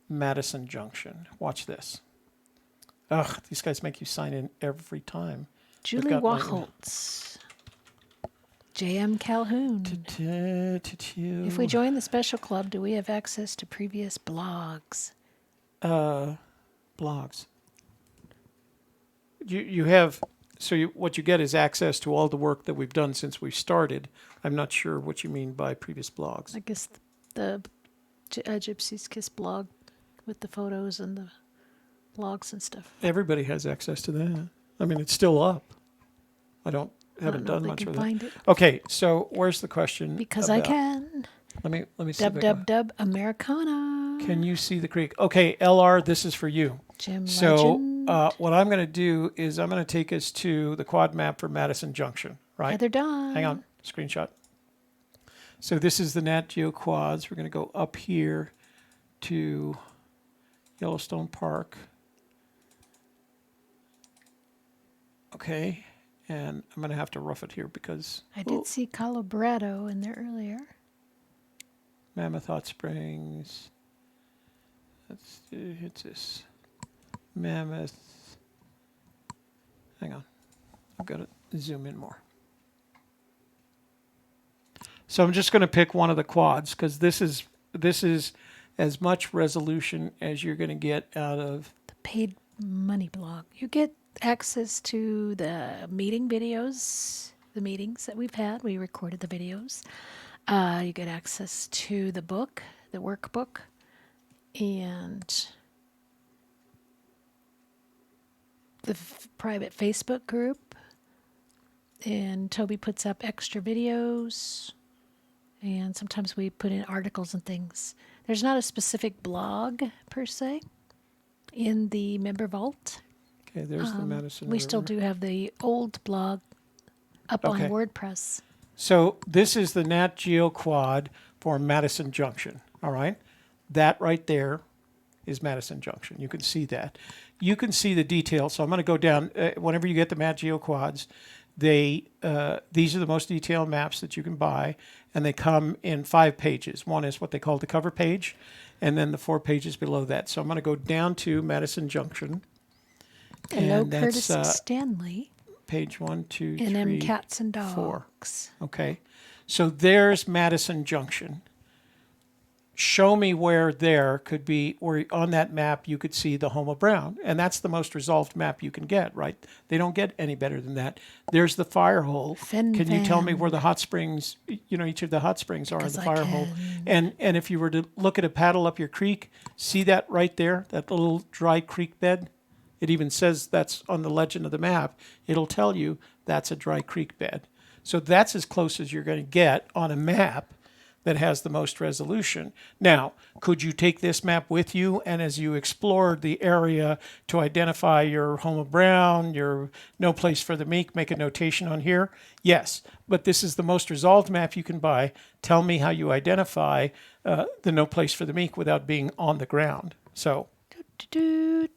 Madison Junction. Watch this. Ugh, these guys make you sign in every time.
Julie Wacholtz. J.M. Calhoun. If we join the special club, do we have access to previous blogs?
Blogs. You have. So what you get is access to all the work that we've done since we started. I'm not sure what you mean by previous blogs.
I guess the Gypsy Kiss blog with the photos and the blogs and stuff.
Everybody has access to that. I mean, it's still up. Haven't done much with it. Okay, so where's the question?
Because I can.
Let me see.
Dub Americana.
Can you see the creek? Okay, LR, this is for you.
Jim
So
Legend.
what I'm going to do is I'm going to take us to the quad map for Madison Junction, right?
Heather Dunn.
Hang on, screenshot. So this is the Nat Geo quads. We're going to go up here to Yellowstone Park. Okay, and I'm going to have to rough it here because...
I did see Colorado in there earlier.
Mammoth Hot Springs. It's this. Mammoth. Hang on. I've got to zoom in more. So I'm just going to pick one of the quads because this is as much resolution as you're going to get out of
the paid money blog. You get access to the meeting videos, the meetings that we've had. We recorded the videos. You get access to the book, the workbook, and the private Facebook group. And Toby puts up extra videos. And sometimes we put in articles and things. There's not a specific blog per se in the member vault.
Okay, there's the Madison
We
River.
still do have the old blog up on
Okay.
WordPress.
So this is the Nat Geo quad for Madison Junction. All right, that right there is Madison Junction. You can see that. You can see the details. So I'm going to go down. Whenever you get the Nat Geo quads, these are the most detailed maps that you can buy, and they come in 5 pages. One is what they call the cover page, and then the 4 pages below that. So I'm going to go down to Madison Junction.
Hello,
And that's,
Curtis Stanley.
Page 1, 2,
And
3,
Cats and Dogs.
4. Okay, so there's Madison Junction. Show me where there could be, where on that map you could see the home of Brown. And that's the most resolved map you can get, right? They don't get any better than that. There's the fire hole.
Fen
Can you tell me
Van.
where the hot springs, each of the hot springs are in
Because
the
I
fire hole?
can.
And if you were to look at a paddle up your creek, see that right there, that little dry creek bed? It even says that's on the legend of the map. It'll tell you that's a dry creek bed. So that's as close as you're going to get on a map that has the most resolution. Now, could you take this map with you, and as you explored the area to identify your home of Brown, your no place for the meek, make a notation on here? Yes, but this is the most resolved map you can buy. Tell me how you identify the no place for the meek without being on the ground. So,
Doot.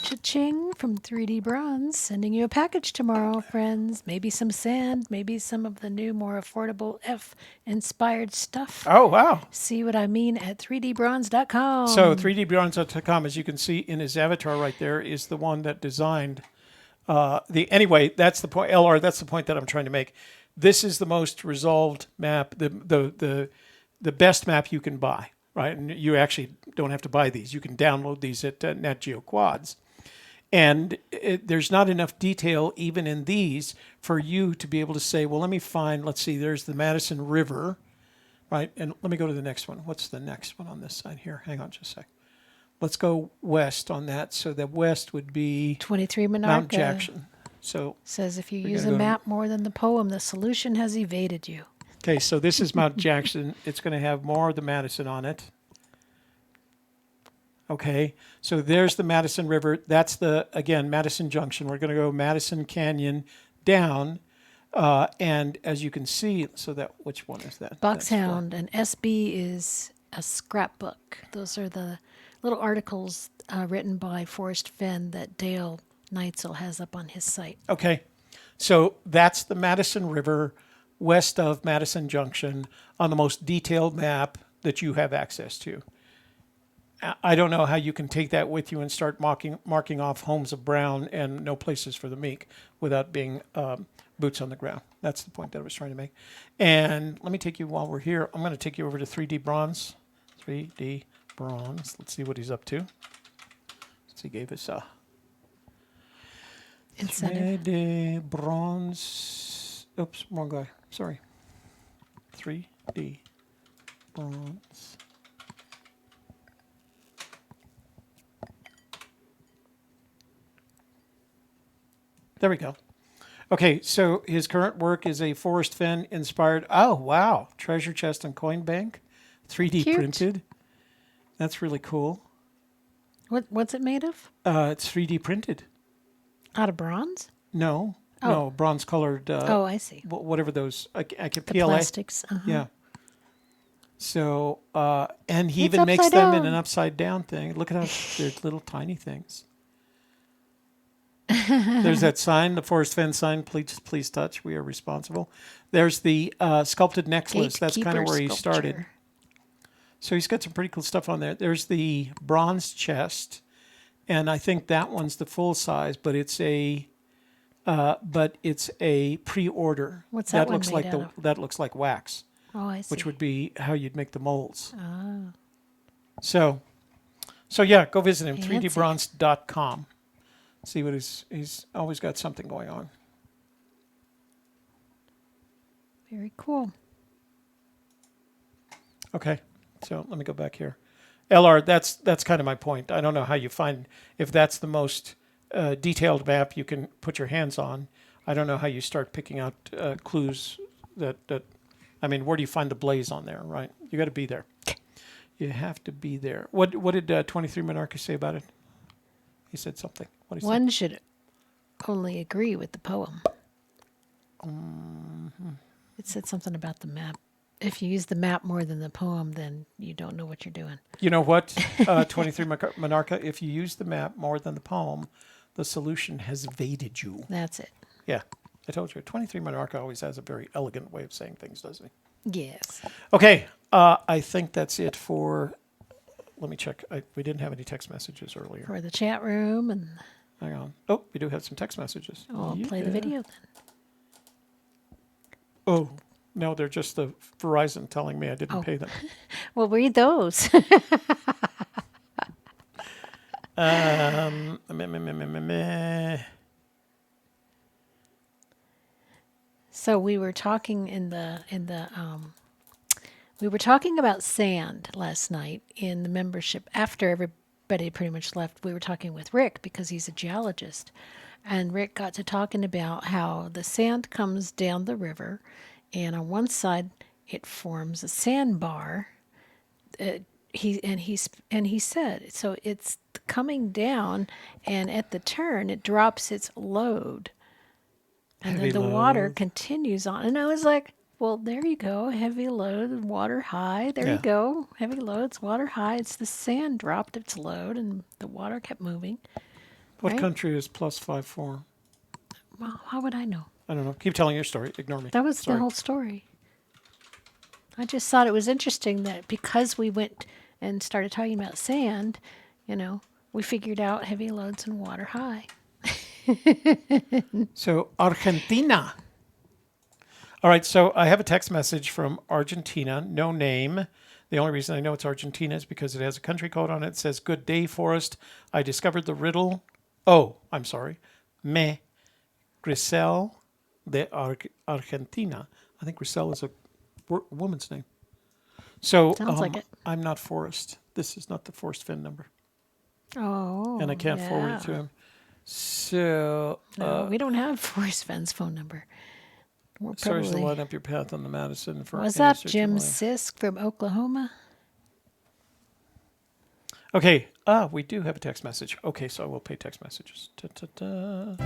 Cha-ching from 3D Bronze. Sending you a package tomorrow, friends. Maybe some sand, maybe some of the new, more affordable F-inspired stuff.
oh, wow.
See what I mean at 3dbronze.com.
So 3dbronze.com, as you can see in his avatar right there, is the one that designed anyway, that's the point, LR, that's the point that I'm trying to make. This is the most resolved map, the best map you can buy, right? And you actually don't have to buy these. You can download these at Nat Geo Quads. And there's not enough detail even in these for you to be able to say, well, let me find, let's see, there's the Madison River, right? And let me go to the next one. What's the next one on this side here? Hang on just a sec. Let's go west on that. So the west would be
23 Monarca
Mount Jackson. So
says if you
we're
use a
gonna go to-
map more than the poem, the solution has evaded you.
okay, so this is Mount Jackson. It's going to have more of the Madison on it. Okay, so there's the Madison River. That's again, Madison Junction. We're going to go Madison Canyon down. And as you can see, which one is that? That's
Boxhound and SB is a scrapbook. Those are the little articles written by Forrest Fenn that Dale Neitzel has up on his site.
okay, so that's the Madison River west of Madison Junction on the most detailed map that you have access to. I don't know how you can take that with you and start marking off homes of Brown and no places for the meek without being boots on the ground. That's the point that I was trying to make. And let me take you, while we're here, I'm going to take you over to 3D Bronze. 3D Bronze. Let's see what he's up to. He gave us a
Incentive.
3D Bronze. Oops, wrong guy. Sorry. 3D Bronze. There we go. Okay, so his current work is a Forrest Fenn inspired. Oh, wow. Treasure chest and coin bank. 3D
Cute.
printed. That's really cool.
What's it made of?
It's 3D printed.
Out of bronze?
No,
Oh.
no, bronze colored.
Oh, I see.
Whatever those. I can
The
PLA.
plastics. Uh-huh.
Yeah. So, and he
It's
even makes
upside
them in
down.
an upside down thing. Look at how they're little tiny things. There's that sign, the Forrest Fenn sign, please touch, we are responsible. There's the sculpted necklace. That's kind of
Gatekeeper
where he started.
sculpture.
So he's got some pretty cool stuff on there. There's the bronze chest, and I think that one's the full size, but it's a pre-order.
What's that one
looks
made
like
out of?
that looks like wax,
Oh, I see.
which would be how you'd make the molds.
Ah.
So yeah, go visit him,
Fancy.
3dbronze.com. See what he's always got something going on.
Very cool.
Okay, so let me go back here. LR, that's kind of my point. I don't know how you find, if that's the most detailed map you can put your hands on. I don't know how you start picking out clues that I mean, where do you find the blaze on there, right? You got to be there. You have to be there. What did 23 Monarchs say about it? He said something. What did he say?
One should only agree with the poem. It said something about the map. If you use the map more than the poem, then you don't know what you're doing.
You know what, 23 Monarcha, if you use the map more than the poem, the solution has evaded you.
That's it.
Yeah, I told you. 23 Monarcha always has a very elegant way of saying things, doesn't he?
Yes.
Okay, I think that's it for... Let me check. We didn't have any text messages earlier.
For the chat room and...
Hang on. Oh, we do have some text messages.
I'll play the video then.
Oh, no, they're just the Verizon telling me I didn't pay them.
Well, read those. So we were talking we were talking about sand last night in the membership. After everybody pretty much left, we were talking with Rick because he's a geologist. And Rick got to talking about how the sand comes down the river, and on one side it forms a sandbar. He said so it's coming down, and at the turn it drops its load, and
Heavy
then the water
load.
continues on. And I was like, well, there you go, heavy load, water high. There you go, heavy loads, water high. It's the sand dropped its load, and the water kept moving.
What
Right.
country is +54?
Well, how would I know?
I don't know. Keep telling your story. Ignore me.
That was
Sorry.
the whole story. I just thought it was interesting that because we went and started talking about sand, we figured out heavy loads and water high.
So, Argentina. All right, so I have a text message from Argentina, no name. The only reason I know it's Argentina is because it has a country code on it. It says, "Good day, Forrest. I discovered the riddle." Oh, I'm sorry. Me, Grisel de Argentina. I think Grisel is a woman's name. So
Sounds like it.
I'm not Forrest. This is not the Forrest Fenn number.
Oh,
And I can't forward it to him. So,
No, we don't have Forrest Fenn's phone number. We're
sorry to
probably...
line up your path on the Madison. For
Was
any
that
search
Jim
of life.
Sisk from Oklahoma?
Okay, we do have a text message. Okay, so I will pay text messages. Ta-ta-ta.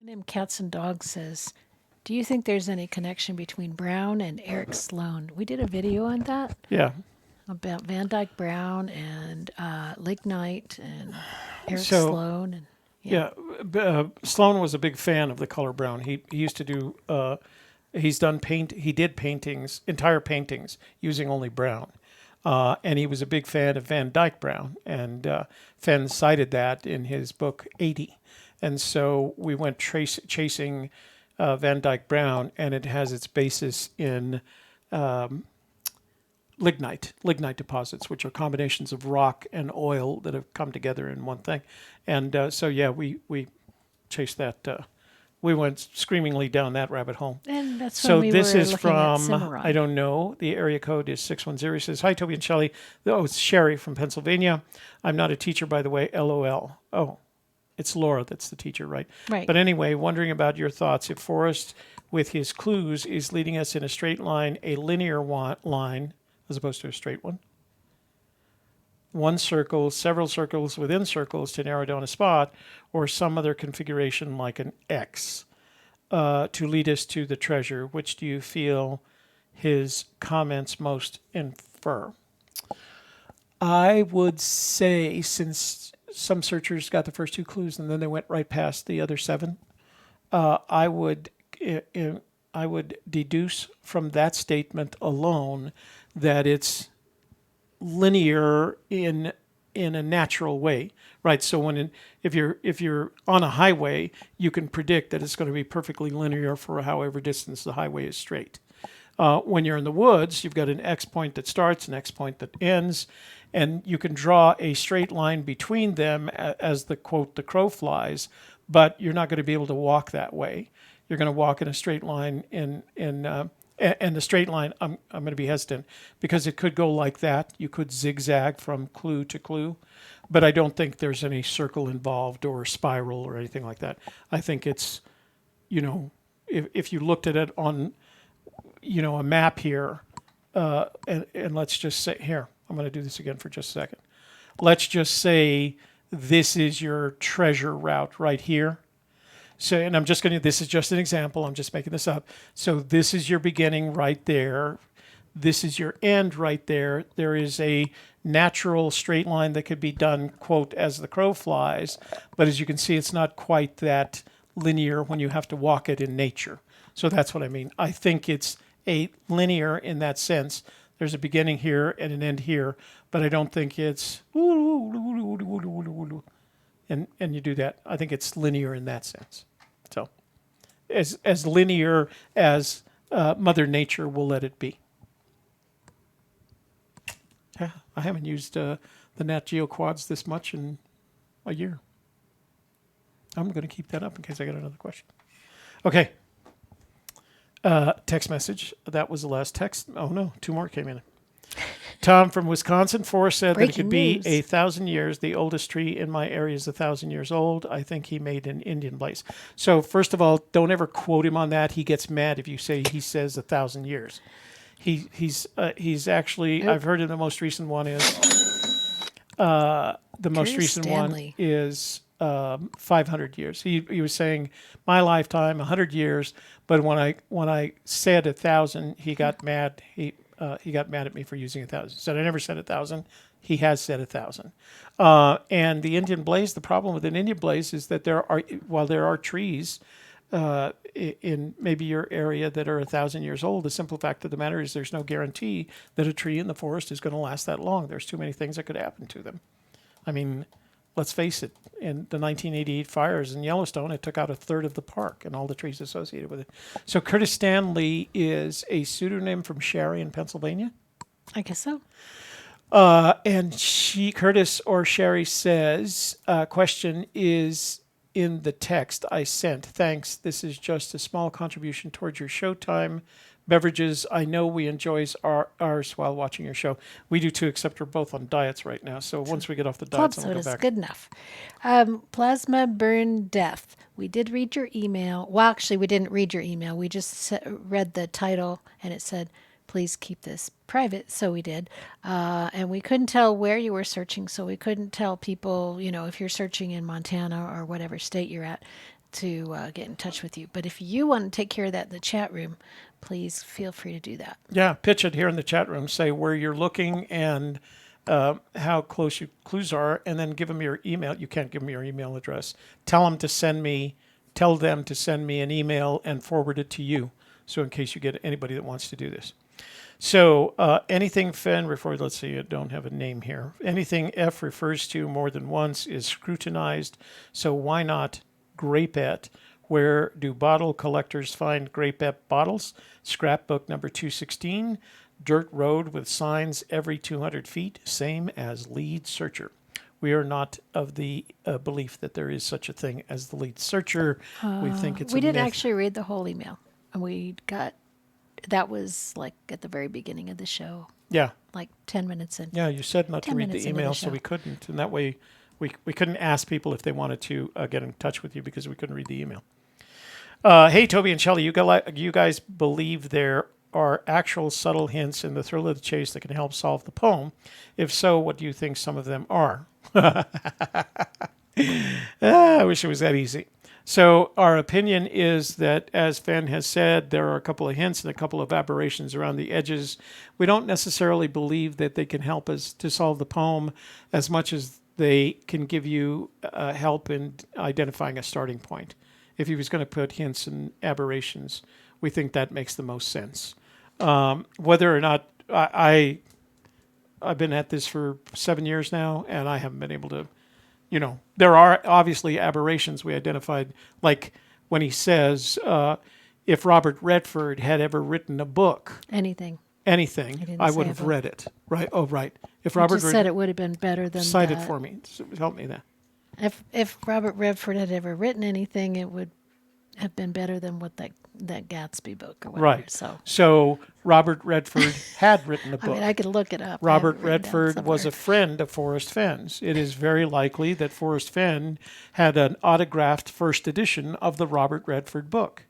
Named Cats and Dogs says, do you think there's any connection between Brown and Eric Sloan? We did a video on that.
Yeah.
About Van Dyke Brown and Lignite and Eric
So,
Sloan. And
Yeah, Sloan was a big fan of the color brown. He used to do. He did paintings, entire paintings, using only brown, and he was a big fan of Van Dyke Brown. And Fenn cited that in his book 80. And so we went chasing Van Dyke Brown, and it has its basis in lignite deposits, which are combinations of rock and oil that have come together in one thing. And we chased that. We went screamingly down that rabbit hole.
And that's
So
when we
this
were
is
looking at
from,
Cimarron.
I don't know, the area code is 610. It says, "Hi, Toby and Shelley." Oh, it's Sherry from Pennsylvania. "I'm not a teacher, by the way, LOL. Oh, it's Laura that's the teacher, right?
Right.
But anyway, wondering about your thoughts. If Forrest, with his clues, is leading us in a straight line, a linear line, as opposed to a straight one. One circle, several circles within circles to narrow down a spot, or some other configuration like an X to lead us to the treasure. Which do you feel his comments most infer?" I would say, since some searchers got the first two clues and then they went right past the other seven, I would deduce from that statement alone that it's linear in a natural way, right? So if you're on a highway, you can predict that it's going to be perfectly linear for however distance the highway is straight. When you're in the woods, you've got an X point that starts, an X point that ends, and you can draw a straight line between them as the quote, "the crow flies," but you're not going to be able to walk that way. You're going to walk in a straight line in And the straight line, I'm going to be hesitant because it could go like that. You could zigzag from clue to clue, but I don't think there's any circle involved or spiral or anything like that. I think it's, if you looked at it on, a map here, and let's just say, here, I'm going to do this again for just a second. Let's just say this is your treasure route right here. So, and this is just an example. I'm just making this up. So this is your beginning right there. This is your end right there. There is a natural straight line that could be done, quote, as the crow flies. But as you can see, it's not quite that linear when you have to walk it in nature. So that's what I mean. I think it's a linear in that sense. There's a beginning here and an end here, but I don't think it's and you do that. I think it's linear in that sense. So as linear as Mother Nature will let it be. Yeah, I haven't used the Nat Geo quads this much in a year. I'm going to keep that up in case I got another question. Okay. Text message. That was the last text. Oh, no. 2 more came in. Tom from Wisconsin. Forrest said that it could be 1,000 years. The oldest tree in my area is 1,000 years old. I think he made an Indian blaze. So first of all, don't ever quote him on that. He gets mad if you say he says 1,000 years. He's actually, I've heard of the most recent one is, one is 500 years. He was saying my lifetime, 100 years. But when I said 1,000, he got mad. He got mad at me for using 1,000. He said I never said 1,000. He has said 1,000. And the Indian blaze. The problem with an Indian blaze is that while there are trees in maybe your area that are 1,000 years old, the simple fact of the matter is there's no guarantee that a tree in the forest is going to last that long. There's too many things that could happen to them. I mean, let's face it. In the 1988 fires in Yellowstone, it took out 1/3 of the park and all the trees associated with it. So Curtis Stanley is a pseudonym from Shelley in Pennsylvania.
I guess so.
And Curtis or Sherry says, question is in the text I sent. Thanks. This is just a small contribution towards your showtime beverages. I know we enjoy ours while watching your show. We do too, except we're both on diets right now. So once we get off the diets,
Club
we'll go
soda's
back.
good enough. Plasma burn death. We did read your email. Well, actually, we didn't read your email. We just read the title, and it said, please keep this private. So we did. And we couldn't tell where you were searching, so we couldn't tell people, if you're searching in Montana or whatever state you're at, to get in touch with you. But if you want to take care of that in the chat room, please feel free to do that.
Yeah, pitch it here in the chat room. Say where you're looking and how close your clues are, and then give them your email. You can't give them your email address. Tell them to send me an email and forward it to you. So in case you get anybody that wants to do this. So anything Fenn refers, let's see, I don't have a name here. Anything F refers to more than once is scrutinized. So why not Grapette? Where do bottle collectors find Grapette bottles? Scrapbook number 216. Dirt road with signs every 200 feet, same as lead searcher. We are not of the belief that there is such a thing as the lead searcher. We think it's
we
a
didn't
myth.
actually read the whole email. And that was like at the very beginning of the show.
Yeah.
Like 10 minutes in.
Yeah, you said not to read the email, so
show.
we couldn't. And that way we couldn't ask people if they wanted to get in touch with you because we couldn't read the email. Hey, Toby and Shelley, you guys believe there are actual subtle hints in the thrill of the chase that can help solve the poem? If so, what do you think some of them are? I wish it was that easy. So our opinion is that, as Fenn has said, there are a couple of hints and a couple of aberrations around the edges. We don't necessarily believe that they can help us to solve the poem as much as they can give you help in identifying a starting point. If he was going to put hints and aberrations, we think that makes the most sense. Whether or not I've been at this for 7 years now, and I haven't been able to, there are obviously aberrations we identified, like when he says, if Robert Redford had ever written a book,
anything,
I would have read it. Right? Oh, right. If
you
Robert
just said it would have been better than
cite
that.
it for me. Help me there.
If Robert Redford had ever written anything, it would have been better than what that Gatsby book or whatever.
Right. So Robert Redford had written a book.
I mean, I could look it up.
Robert Redford was a friend of Forrest Fenn's. It is very likely that Forrest Fenn had an autographed first edition of the Robert Redford book.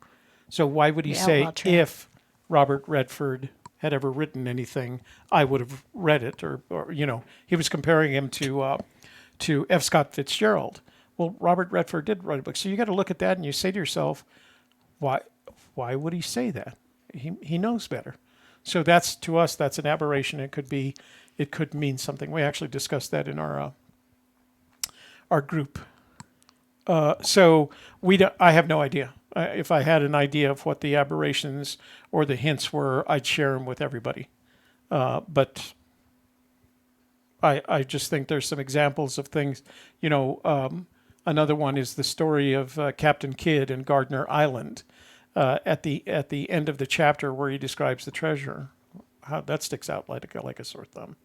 So why would he say, if Robert Redford had ever written anything, I would have read it? Or he was comparing him to F. Scott Fitzgerald. Well, Robert Redford did write a book. So you got to look at that and you say to yourself, why would he say that? He knows better. So to us, that's an aberration. It could mean something. We actually discussed that in our group. So I have no idea. If I had an idea of what the aberrations or the hints were, I'd share them with everybody. But I just think there's some examples of things, another one is the story of Captain Kidd and Gardner Island at the end of the chapter where he describes the treasure. How that sticks out like a sore thumb.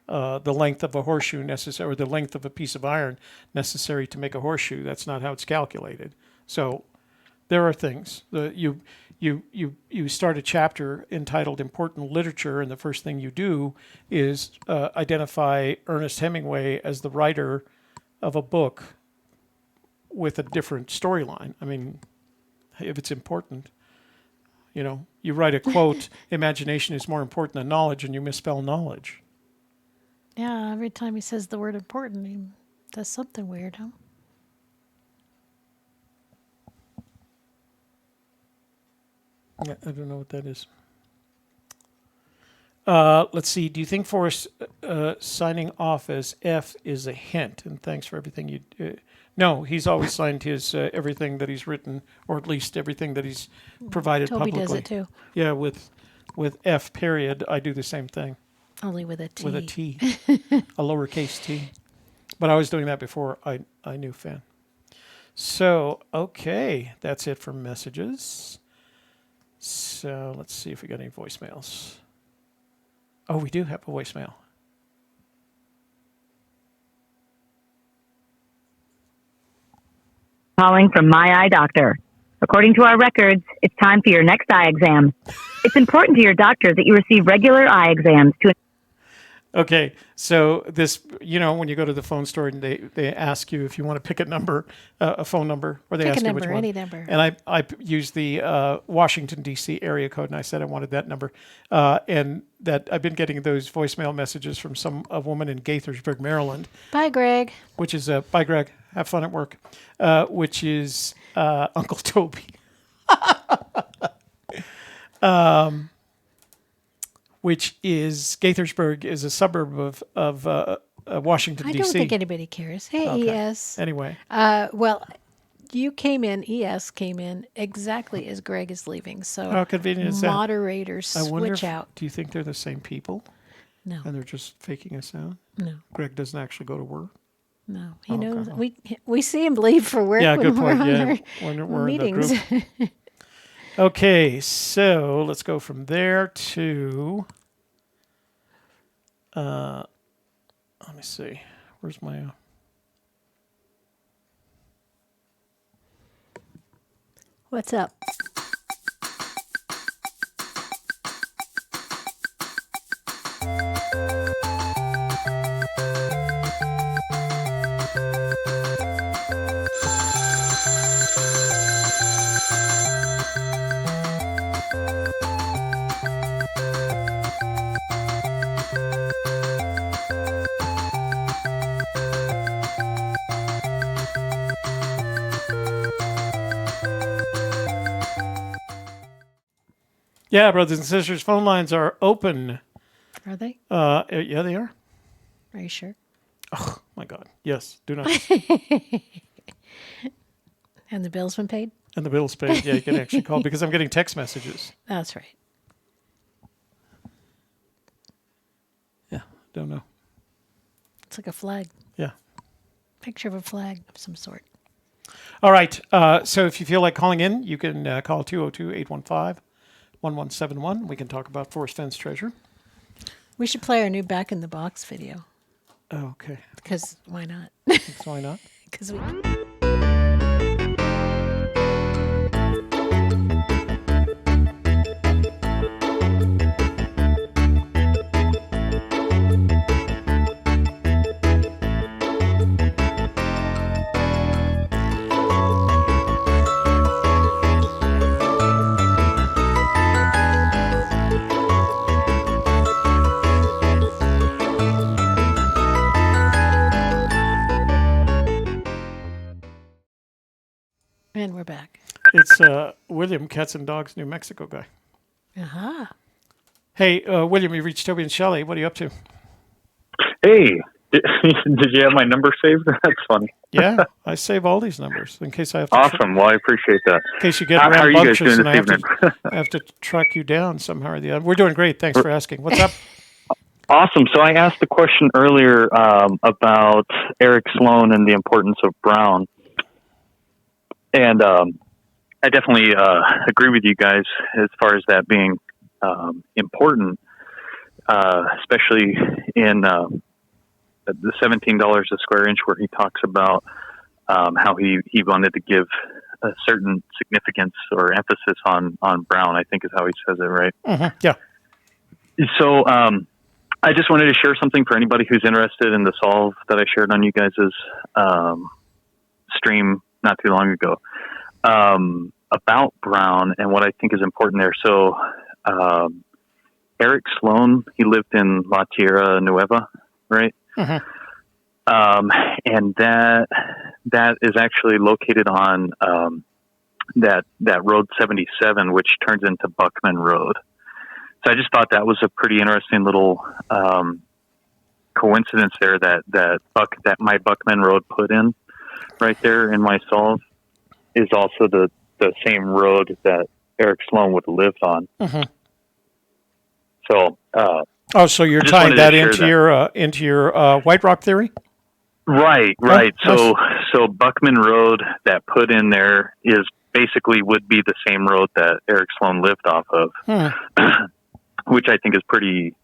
The length of a horseshoe necessary, or the length of a piece of iron necessary to make a horseshoe. That's not how it's calculated. So there are things. You start a chapter entitled Important Literature, and the first thing you do is identify Ernest Hemingway as the writer of a book with a different storyline. I mean, if it's important, you write a quote, imagination is more important than knowledge, and you misspell knowledge.
Yeah, every time he says the word important, he does something weird, huh?
Yeah, I don't know what that is. Let's see. Do you think Forrest signing off as F is a hint? And thanks for everything you do. No, he's always signed his everything that he's written, or at least everything that he's provided
Toby
publicly.
does it too.
Yeah, with F period, I do the same thing.
Only with a T.
With a T, a lowercase t. But I was doing that before I knew Fenn. So, okay, that's it for messages. So let's see if we got any voicemails. Oh, we do have a voicemail.
Calling from My Eye Doctor. According to our records, it's time for your next eye exam. It's important to your doctor that you receive regular eye exams to...
Okay, so this, when you go to the phone store and they ask you if you want to pick a number, a phone number, or they
Pick
ask
a
you which
number,
one.
any number.
And I used the Washington, D.C. area code, and I said I wanted that number. And that I've been getting those voicemail messages from a woman in Gaithersburg, Maryland.
Bye, Greg.
Which is, bye, Greg. Have fun at work. Which is Uncle Toby. Which is Gaithersburg is a suburb of Washington, D.C.
I don't think anybody cares. Hey,
Okay.
ES.
Anyway.
Well, ES came in exactly as Greg is leaving. So
How convenient is that?
moderators
I wonder
switch out.
Do you think they're the same people?
No.
And they're just faking us out?
No.
Greg doesn't actually go to work?
No. He knows. We see him leave for work
Yeah,
when
good
we're
point.
on
Yeah,
our
we're
meetings.
in the group. Okay, so let's go from there to... let me see. Where's my...
What's up?
Yeah, brothers and sisters, phone lines are open.
Are they?
Yeah, they are.
Are you sure?
Oh, my God. Yes, do not.
And the bill's been paid?
And the bill's paid. Yeah, you can actually call because I'm getting text messages.
That's right.
Yeah, don't know.
It's like a flag.
Yeah.
Picture of a flag of some sort.
All right. So if you feel like calling in, you can call 202-815-1171. We can talk about Forrest Fenn Treasure.
We should play our new Back in the Box video.
Oh, okay.
Because why not?
So why not?
Because we... And we're back.
It's William, Cats and Dogs, New Mexico guy.
Uh-huh.
Hey, William, you reached Toby and Shelley. What are you up to?
Hey, did you have my number saved? That's funny.
Yeah, I save all these numbers in case I have to.
Awesome. Well, I appreciate that.
In case you get
How are you guys
rambunctious
doing
and
this evening?
I have to track you down somehow or the other. We're doing great. Thanks for asking. What's up?
Awesome. So I asked the question earlier about Eric Sloan and the importance of brown. And I definitely agree with you guys as far as that being important, especially in the $17 a square inch where he talks about how he wanted to give a certain significance or emphasis on brown, I think is how he says it, right?
Mm-hmm. Yeah.
So I just wanted to share something for anybody who's interested in the solve that I shared on you guys' stream not too long ago about brown and what I think is important there. So Eric Sloan, he lived in La Tierra Nueva, right?
Mm-hmm.
And that is actually located on that Road 77, which turns into Buckman Road. So I just thought that was a pretty interesting little coincidence there that my Buckman Road put in right there in my solve is also the same road that Eric Sloan would have lived on.
Mm-hmm.
So
so you're tying that into your White Rock theory?
Right.
Oh,
So Buckman Road that put in there is basically would be the same road that Eric Sloan lived off of, which I think is pretty.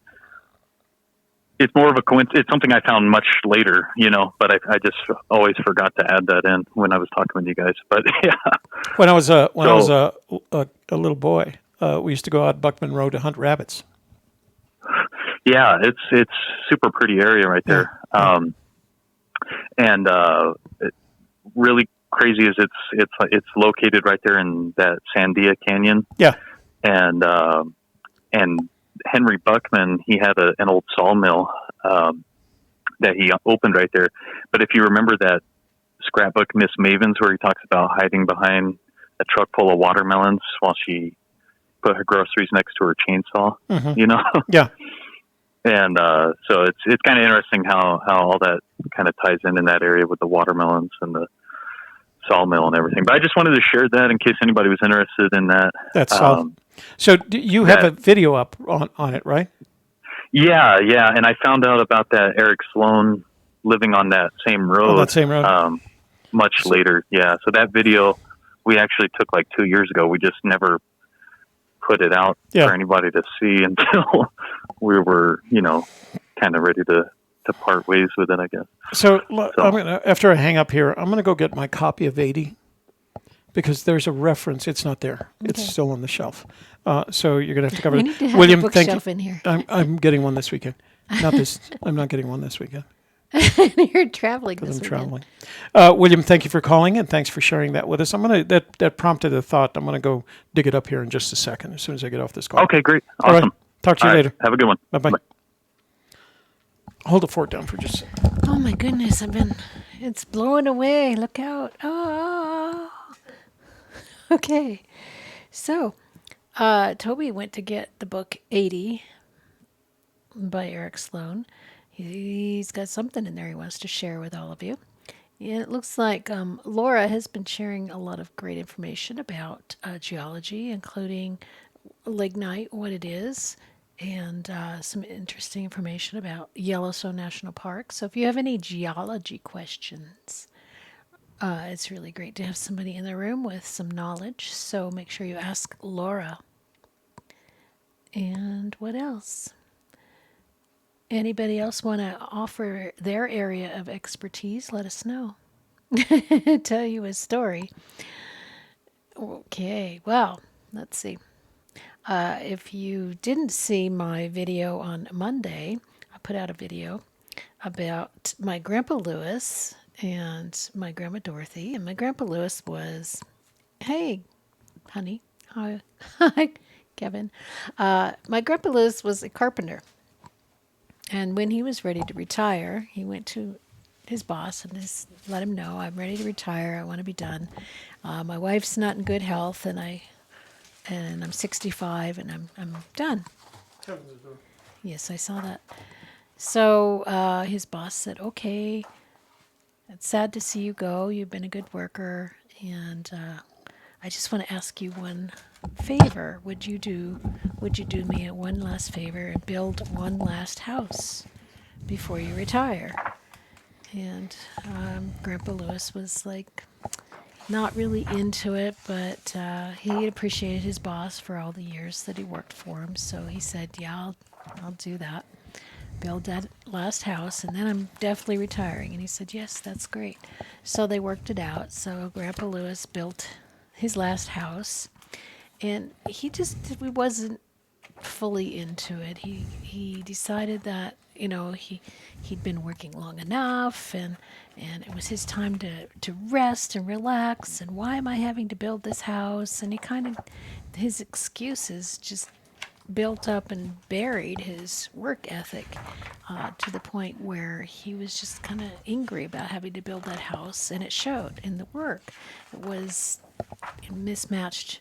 It's more of a coincidence. It's something I found much later, but I just always forgot to add that in when I was talking with you guys. But yeah,
when I was a little boy, we used to go out Buckman Road to hunt rabbits.
Yeah, it's super pretty area right there.
Yeah.
And really crazy is it's located right there in that Sandia Canyon.
Yeah.
And Henry Buckman, he had an old sawmill that he opened right there. But if you remember that scrapbook Miss Maven's where he talks about hiding behind a truck full of watermelons while she put her groceries next to her chainsaw,
Yeah.
And so it's kind of interesting how all that kind of ties in that area with the watermelons and the sawmill and everything. But I just wanted to share that in case anybody was interested in that.
That's so you have a video up on it, right?
Yeah. And I found out about that Eric Sloan living on that same road. Much later. Yeah. So that video we actually took like 2 years ago. We just never put it out for anybody to see until we were, kind of ready to part ways with it, I guess.
So I'm gonna, after I hang up here, I'm going to go get my copy of 80 because there's a reference. It's not there. Okay. It's still on the shelf. So you're going to have to cover
it.
William, thank you.
In here.
I'm getting one this weekend. I'm not getting one this weekend.
You're traveling this weekend.
I'm traveling. William, thank you for calling and thanks for sharing that with us. That prompted a thought. I'm going to go dig it up here in just a second as soon as I get off this call.
Okay, great. Awesome.
All right. Talk to you later.
Have a good one.
Bye-bye. Bye. Hold the fort down for just a second.
Oh my goodness, it's blowing away. Look out. Oh. Okay. So, Toby went to get the book 80 by Eric Sloan. He's got something in there he wants to share with all of you. And it looks like Laura has been sharing a lot of great information about geology, including lignite, what it is, and some interesting information about Yellowstone National Park. So if you have any geology questions, it's really great to have somebody in the room with some knowledge. So make sure you ask Laura. And what else? Anybody else want to offer their area of expertise? Let us know. Tell you a story. Okay, well, let's see. If you didn't see my video on Monday, I put out a video about my Grandpa Lewis and my Grandma Dorothy. And my Grandpa Lewis was, hey, honey. Hi, Kevin. My Grandpa Lewis was a carpenter. And when he was ready to retire, he went to his boss and just let him know I'm ready to retire. I want to be done. My wife's not in good health, and I'm 65, and I'm done. Yes, I saw that. So his boss said, "Okay, it's sad to see you go. You've been a good worker, and I just want to ask you one favor. Would you do me one last favor and build one last house before you retire?" And Grandpa Lewis was like, not really into it, but he appreciated his boss for all the years that he worked for him. So he said, "Yeah, I'll do that. Build that last house, and then I'm definitely retiring." And he said, "Yes, that's great." So they worked it out. So Grandpa Lewis built his last house, and he wasn't fully into it. He decided that he'd been working long enough, and it was his time to rest and relax. And why am I having to build this house? And his excuses just built up and buried his work ethic to the point where he was just kind of angry about having to build that house, and it showed in the work. It was mismatched,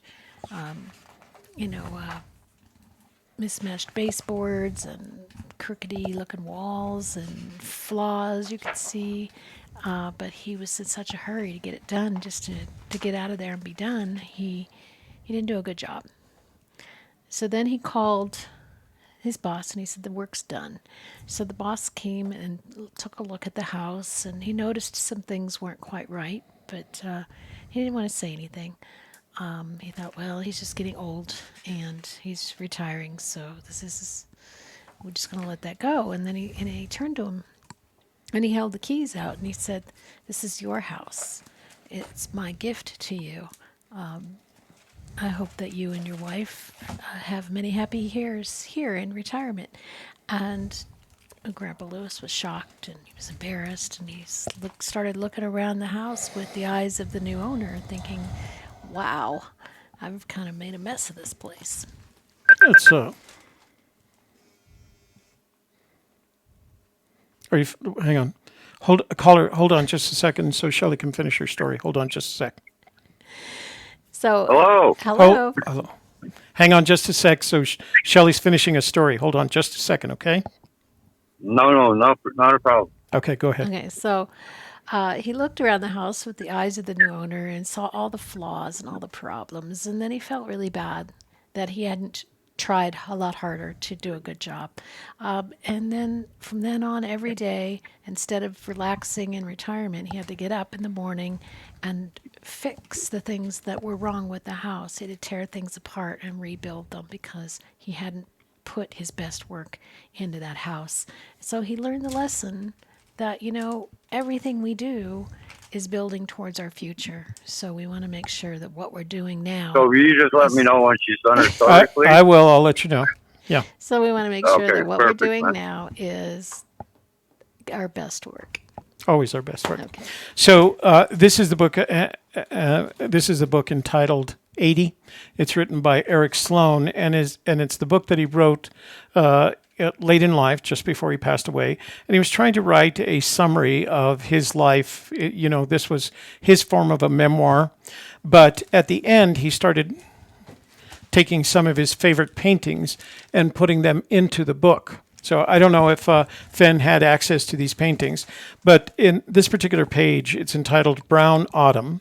mismatched baseboards and crookedy looking walls and flaws you could see. But he was in such a hurry to get it done, just to get out of there and be done. He didn't do a good job. So then he called his boss and he said, "The work's done." So the boss came and took a look at the house, and he noticed some things weren't quite right, but he didn't want to say anything. He thought, well, he's just getting old and he's retiring, so we're just going to let that go. And then he turned to him and he held the keys out and he said, "This is your house. It's my gift to you. I hope that you and your wife have many happy years here in retirement." And Grandpa Lewis was shocked and he was embarrassed, and he started looking around the house with the eyes of the new owner, thinking, "Wow, I've kind of made a mess of this place."
It's Are you? Hang on. Hold on just a second, so Shelley can finish her story. Hold on just a sec.
So
Hello.
Hello. Hang on just a sec. So Shelley's finishing a story. Hold on just a second, okay?
No, not a problem.
Okay, go ahead.
Okay, so he looked around the house with the eyes of the new owner and saw all the flaws and all the problems, and then he felt really bad that he hadn't tried a lot harder to do a good job. And then from then on, every day, instead of relaxing in retirement, he had to get up in the morning and fix the things that were wrong with the house. He had to tear things apart and rebuild them because he hadn't put his best work into that house. So he learned the lesson that, everything we do is building towards our future. So we want to make sure that what we're doing now.
So will you just let me know when she's done her story, please?
I will. I'll let you know. Yeah.
So we want to make sure that what
perfect,
we're doing
man.
now is our best work.
Always our best work.
Okay.
So this is the book. This is a book entitled 80. It's written by Eric Sloan, and it's the book that he wrote late in life, just before he passed away. And he was trying to write a summary of his life. This was his form of a memoir. But at the end, he started taking some of his favorite paintings and putting them into the book. So I don't know if Fenn had access to these paintings, but in this particular page, it's entitled Brown Autumn.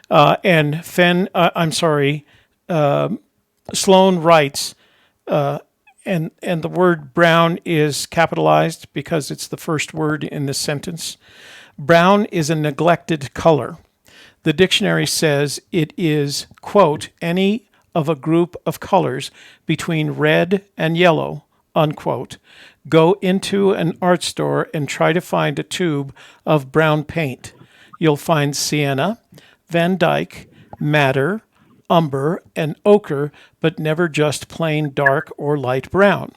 And Sloan writes, and the word brown is capitalized because it's the first word in this sentence. Brown is a neglected color. The dictionary says it is, quote, any of a group of colors between red and yellow, unquote. Go into an art store and try to find a tube of brown paint. You'll find sienna, Van Dyke, madder, umber, and ochre, but never just plain dark or light brown.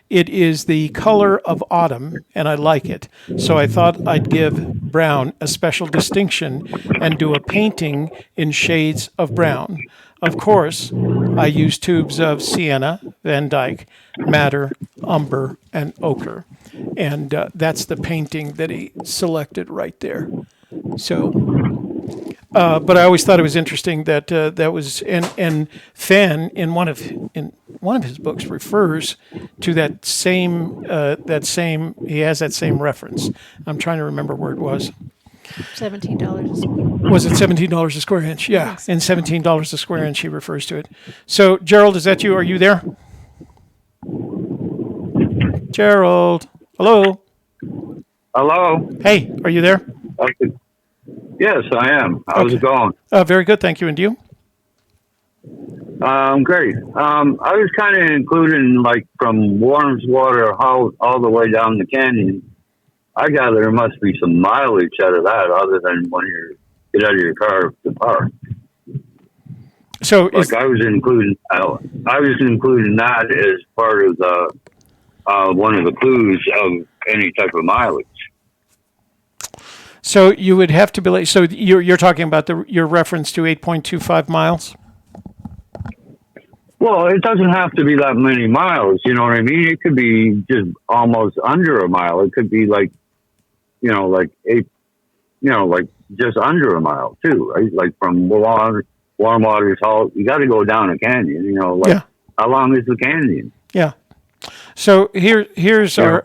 It is the color of autumn, and I like it. So I thought I'd give brown a special distinction and do a painting in shades of brown. Of course, I use tubes of sienna, Van Dyke, madder, umber, and ochre. and that's the painting that he selected right there. So, but I always thought it was interesting that that was and Fenn in one of his books refers to that same he has that same reference. I'm trying to remember where it was.
$17.
Was it $17 a square inch? Yeah,
so.
and $17 a square inch he refers to it. So Gerald, is that you? Are you there? Gerald, hello.
Hello.
Hey, are you there?
Okay. Yes, I am. How's it going?
Very good, thank you. And you?
Great. I was kind of including like from Warren's Water all the way down the canyon. I gather there must be some mileage out of that, other than when you get out of your car to park.
So,
I was including that as part of the one of the clues of any type of mileage.
So you would have to be. So you're talking about your reference to 8.25 miles.
Well, it doesn't have to be that many miles. You know what I mean? It could be just almost under a mile. It could be like, like just under a mile too, right? Like from Warm Water's Halt, you got to go down a canyon. How long is the canyon?
Yeah. So here is our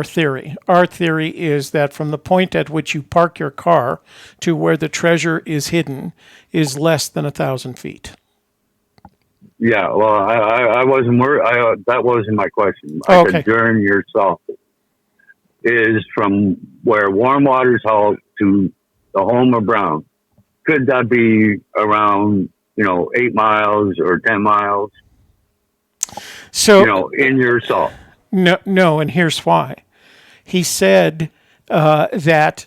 theory. Our theory is that from the point at which you park your car to where the treasure is hidden is less than 1,000 feet.
Yeah, well, I wasn't worried. That wasn't my question.
Oh,
I said during your salt is from where Warm Water's Halt to the home of Brown. Could that be around 8 miles or 10 miles?
So
in your salt.
No, and here's why. He said that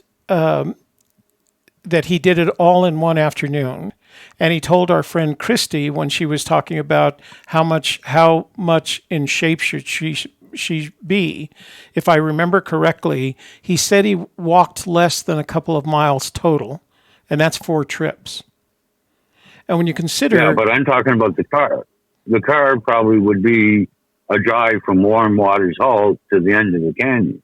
he did it all in one afternoon, and he told our friend Christy when she was talking about how much in shape should she be. If I remember correctly, he said he walked less than a couple of miles total, and that's 4 trips. And when you consider,
yeah, but I'm talking about the car. The car probably would be a drive from Warm Water's Halt to the end of the canyon.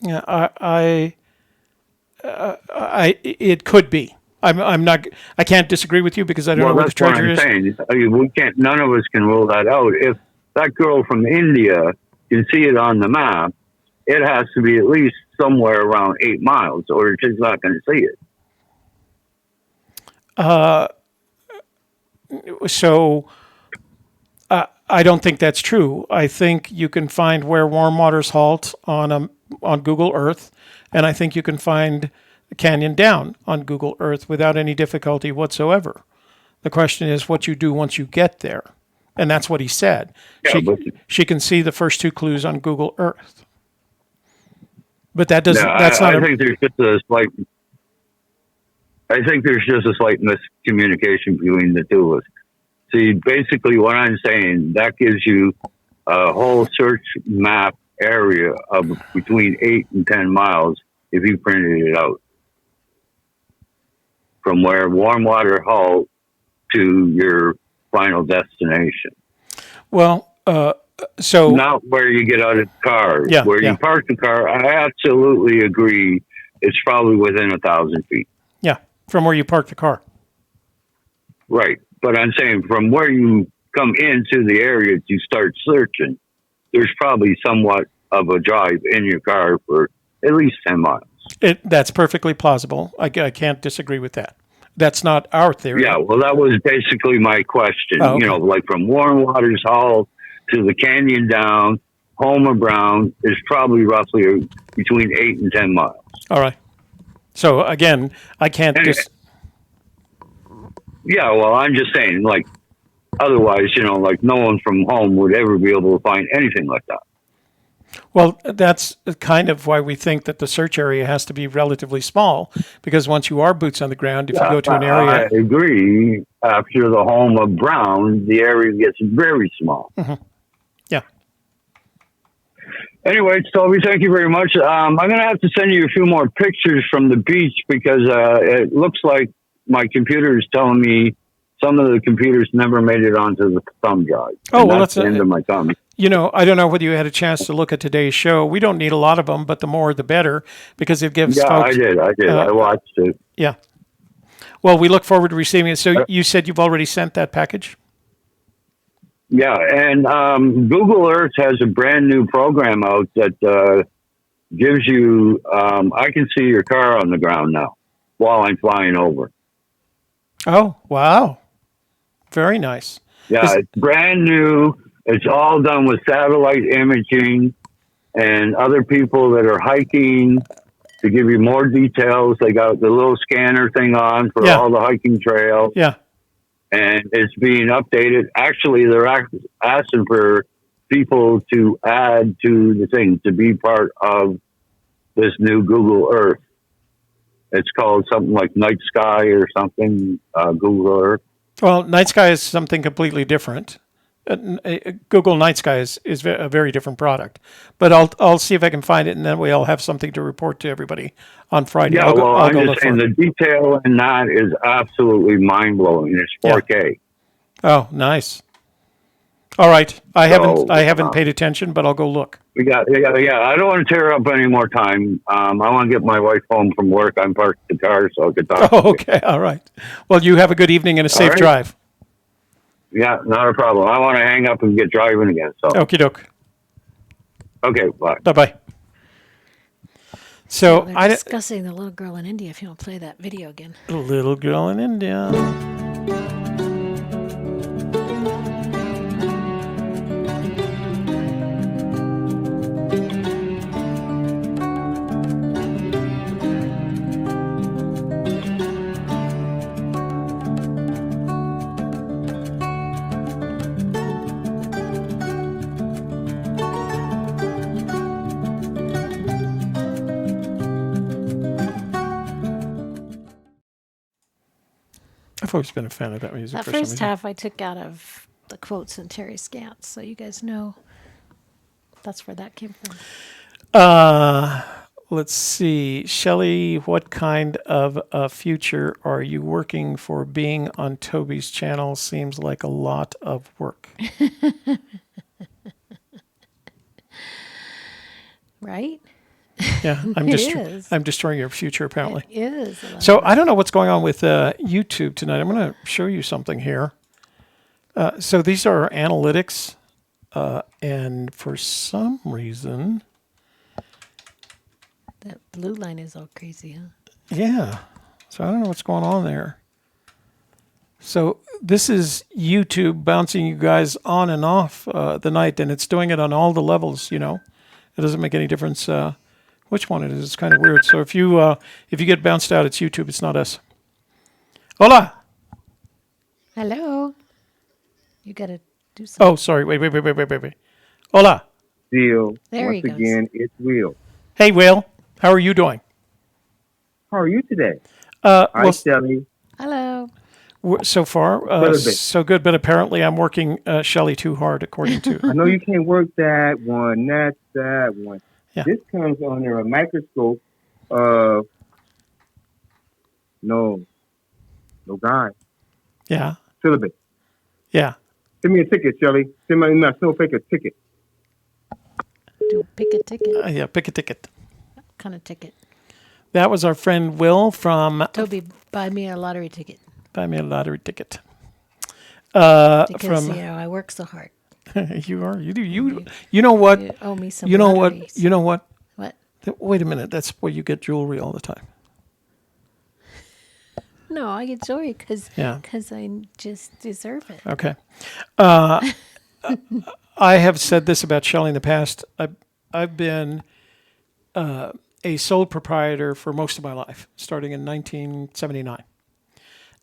Yeah, it could be. I'm not. I can't disagree with you because I don't know where the treasure is.
Saying. We can't. None of us can rule that out. If that girl from India can see it on the map, it has to be at least somewhere around 8 miles, or she's not going to see it.
So I don't think that's true. I think you can find where Warm Water's Halt on Google Earth, and I think you can find the canyon down on Google Earth without any difficulty whatsoever. The question is what you do once you get there, and that's what he said.
Yeah,
she can see the first 2 clues on Google Earth, but that doesn't.
No,
that's not.
I think there's just a slight. I think there's just a slight miscommunication between the two of us. See, basically what I'm saying, that gives you a whole search map area of between 8 and 10 miles if you printed it out. From where Warm Water Halt to your final destination.
Well, so...
Not where you get out of the car.
Yeah,
where you park the car, I absolutely agree. It's probably within 1,000 feet.
Yeah, from where you park the car.
Right. But I'm saying from where you come into the area to start searching, there's probably somewhat of a drive in your car for at least 10 miles.
That's perfectly plausible. I can't disagree with that. That's not our theory.
Yeah, well, that was basically my question.
Oh, okay.
Like from Warm Water's Halt to the canyon down, Homer Brown is probably roughly between 8 and 10 miles.
All right. So, again, I can't
Yeah, well, I'm just saying, like, otherwise, like no one from home would ever be able to find anything like that.
Well, that's kind of why we think that the search area has to be relatively small, because once you are boots on the ground, if you go to an area...
I agree. After the home of Brown, the area gets very small.
Mm-hmm. Yeah.
Anyway, Toby, thank you very much. I'm going to have to send you a few more pictures from the beach because it looks like my computer is telling me some of the computers never made it onto the thumb drive.
Oh,
And
well,
that's
that's
the end of my thumb.
You know, I don't know whether you had a chance to look at today's show. We don't need a lot of them, but the more the better, because it gives
Yeah,
folks.
I did. I watched it.
Yeah. Well, we look forward to receiving it. So
Uh,
you said you've already sent that package?
Yeah, and Google Earth has a brand new program out that gives you. I can see your car on the ground now while I'm flying over.
Oh, wow. Very nice.
Yeah, it's brand new. It's all done with satellite imaging and other people that are hiking to give you more details. They got the little scanner thing on for
Yeah.
all the hiking trails.
Yeah.
And it's being updated. Actually, they're asking for people to add to the thing to be part of this new Google Earth. It's called something like Night Sky or something, Google Earth.
Well, Night Sky is something completely different. Google Night Sky is a very different product. But I'll see if I can find it, and then we'll have something to report to everybody on Friday.
Yeah, I'm just saying the detail in that is absolutely mind-blowing. It's 4K.
Oh, nice. All right. I haven't paid attention, but I'll go look.
Yeah. I don't want to tear up any more time. I want to get my wife home from work. I'm parked the car so I could talk.
Oh, okay. All right. Well, you have a good evening and a safe drive.
Yeah, not a problem. I want to hang up and get driving again. So.
Okie doke.
Okay, bye.
Bye-bye. So
They're discussing the little girl in India. If you don't play that video again.
Little girl in India. I've always been a fan of that music.
That
for some
first
reason.
half I took out of the quotes in Terry Scants, so you guys know that's where that came from.
Let's see. Shelley, what kind of a future are you working for? Being on Toby's channel seems like a lot of work.
Right?
Yeah, I'm destroying your future, apparently.
It is.
So I don't know what's going on with YouTube tonight. I'm going to show you something here. So these are our analytics, and for some reason,
that blue line is all crazy, huh?
yeah. So I don't know what's going on there. So this is YouTube bouncing you guys on and off the night, and it's doing it on all the levels. You know, it doesn't make any difference which one it is. It's kind of weird. So if you get bounced out, it's YouTube. It's not us. Hola.
Hello. You got to do something.
Oh, sorry. Wait. Hola.
Deal.
There
Once
he goes.
again, it's Will.
Hey, Will. How are you doing?
How are you today?
Well,
Hi, Shelley.
Hello.
so far, so good. But apparently, I'm working Shelley too hard, according to.
I know you can't work that one. That's that one.
Yeah.
This comes under a microscope of no guy.
Yeah.
Syllabus.
Yeah.
Send me a ticket, Shelley. Send me a snowflake a ticket.
Do pick a ticket.
Yeah. Pick a ticket.
What kind of ticket?
That was our friend Will from
Toby, buy me a lottery ticket.
Buy Me a Lottery Ticket.
Because I work so hard.
You are. You do. You know what?
You owe me some
You know
lotteries.
what? You know what?
What?
Wait a minute. That's where you get jewelry all the time.
No, I get jewelry because
Yeah.
I just deserve it.
Okay. I have said this about Shelley in the past. I've been a sole proprietor for most of my life, starting in 1979.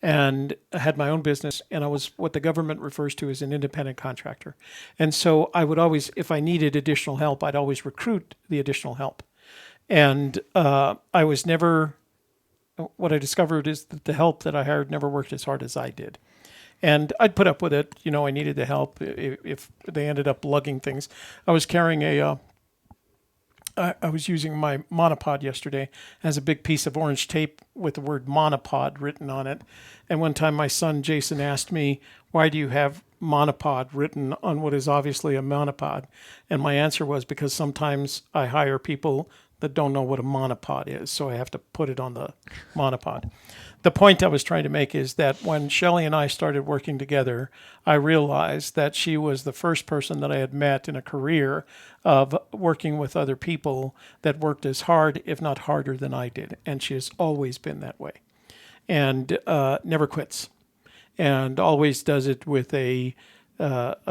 And I had my own business, and I was what the government refers to as an independent contractor. And so I would always, if I needed additional help, I'd always recruit the additional help. And I was never, what I discovered is that the help that I hired never worked as hard as I did. And I'd put up with it. You know, I needed the help if they ended up lugging things. I was carrying a I was using my monopod yesterday. It has a big piece of orange tape with the word monopod written on it. And one time my son Jason asked me, why do you have monopod written on what is obviously a monopod? And my answer was because sometimes I hire people that don't know what a monopod is, so I have to put it on the monopod. The point I was trying to make is that when Shelley and I started working together, I realized that she was the first person that I had met in a career of working with other people that worked as hard, if not harder, than I did. And she has always been that way and never quits and always does it with a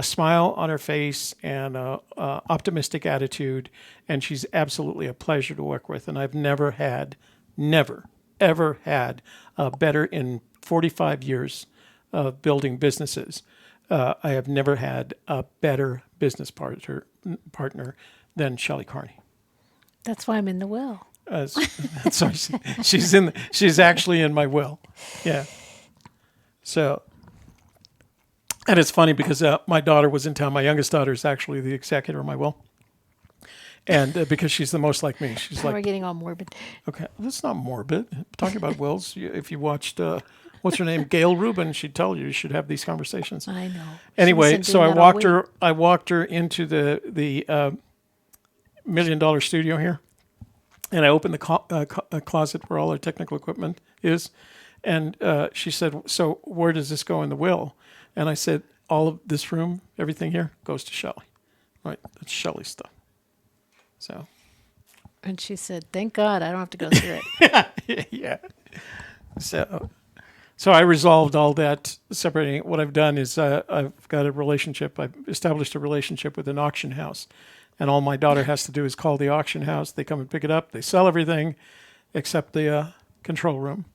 smile on her face and a optimistic attitude. And she's absolutely a pleasure to work with. And I've never, ever had a better in 45 years of building businesses. I have never had a better business partner than Shelley Carney.
That's why I'm in the will.
So she's actually in my will. Yeah. So, and it's funny because my daughter was in town. My youngest daughter is actually the executor of my will. And because she's the most like me, she's
We're
like,
getting all morbid.
okay, that's not morbid. Talking about wills, if you watched, what's her name, Gail Rubin, she'd tell you should have these conversations.
I know.
Anyway, so I walked her into the $1 million studio here, and I opened the closet where all our technical equipment is, and she said, "So where does this go in the will?" And I said, "All of this room, everything here, goes to Shelley. Right, that's Shelley stuff." So.
And she said, "Thank God I don't have to go through it."
Yeah. So I resolved all that separating. What I've done is I've got a relationship. I've established a relationship with an auction house. And all my daughter has to do is call the auction house. They come and pick it up. They sell everything except the control room,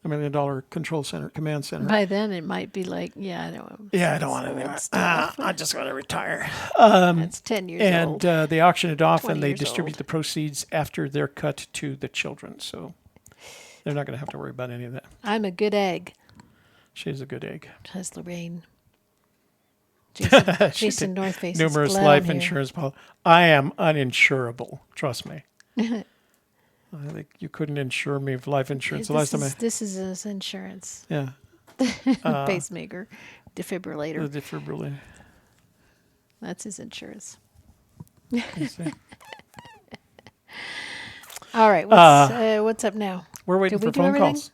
the $1 million control center, command center.
By then it might be like, I don't want
it anymore. I just want to retire.
That's 10 years old.
And they auction it off and they
20 years
distribute
old.
the proceeds after they're cut to the children. So they're not going to have to worry about any of that.
I'm a good egg,
She's a good egg.
says Lorraine. Jason North Face.
Numerous life insurance policies. I am uninsurable. Trust me. I think you couldn't insure me for life insurance.
This is his insurance.
Yeah.
Pacemaker, defibrillator.
The defibrillator.
That's his insurance.
You see.
All right. What's up now?
We're waiting
Did we
for
do
phone
everything?
calls.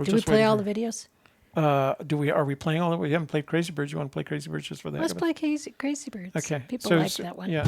Did we play all the videos?
Are we playing all of it? We haven't played Crazy Birds. You want to play Crazy Birds just for that?
Let's play Crazy Birds.
Okay.
People like that one.
Yeah.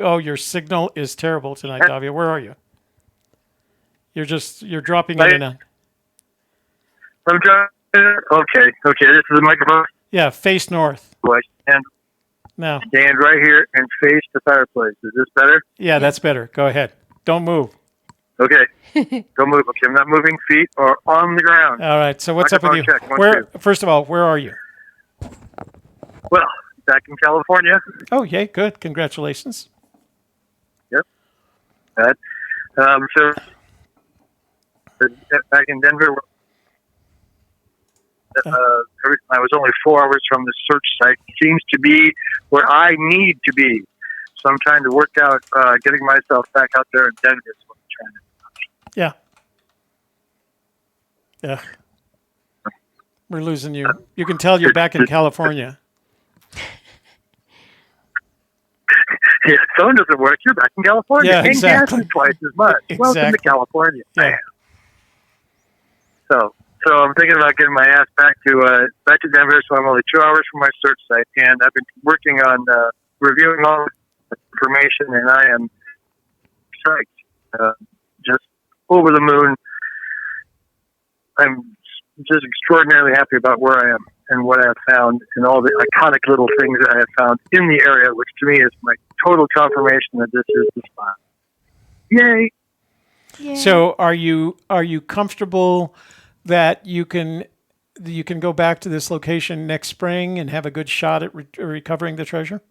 Oh, your signal is terrible tonight, Davia. Where are you? You're dropping in and out.
I'm trying. Okay. This is the microphone.
Yeah, face north.
And
Now.
stand right here and face the fireplace. Is this better?
Yeah, that's better. Go ahead. Don't move.
Okay. Don't move. Okay, I'm not moving. Feet are on the ground.
All right. So what's up with you?
Check. 1, 2.
First of all, where are you?
Well, back in California.
Oh, yay. Good. Congratulations.
Yep. So back in Denver, I was only 4 hours from the search site. Seems to be where I need to be. So I'm trying to work out getting myself back out there in Denver. Is what I'm trying to do.
Yeah. We're losing you. You can tell you're back in California.
Yeah, phone doesn't work. You're back in California.
Yeah, exactly.
And gas is twice as much.
Exactly.
Welcome to California.
Yeah.
So I'm thinking about getting my ass back to Denver. So I'm only 2 hours from my search site, and I've been working on reviewing all the information, and I am psyched. Just over the moon. I'm just extraordinarily happy about where I am and what I have found and all the iconic little things that I have found in the area, which to me is my
total confirmation that this is the spot. Yay!
So are you comfortable that you can go back to this location next spring and have a good shot at recovering the treasure?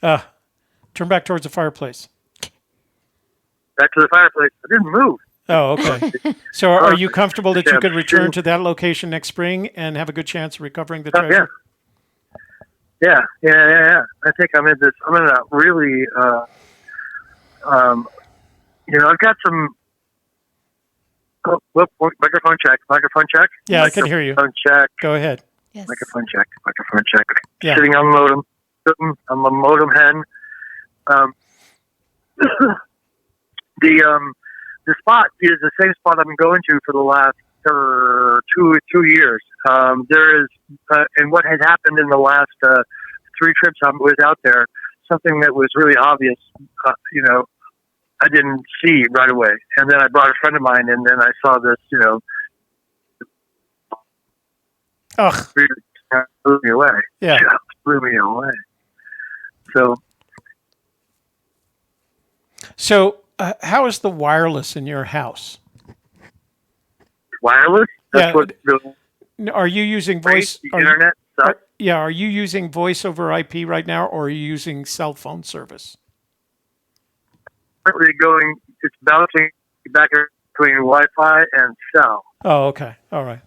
Turn back towards the fireplace.
Back to the fireplace. I didn't move.
Oh, okay. So are you comfortable that you could return to that location next spring and have a good chance of recovering the treasure?
Yeah. I think I'm in a really, I've got some, microphone check.
Yeah, I can hear you.
Microphone check.
Go ahead.
Yes.
Microphone check.
Yeah.
Sitting on the modem. I'm a modem hen. The spot is the same spot I've been going to for the last 2 years. There is, and what has happened in the last 3 trips I was out there, something that was really obvious, I didn't see right away. And then I brought a friend of mine, and then I saw this, blew me away.
Yeah.
Just blew me away.
So how is the wireless in your house?
Wireless? That's what
are you using voice?
The internet stuff?
Are you using voice over IP right now, or are you using cell phone service?
Currently it's bouncing back between Wi-Fi and cell.
Oh, okay. All right.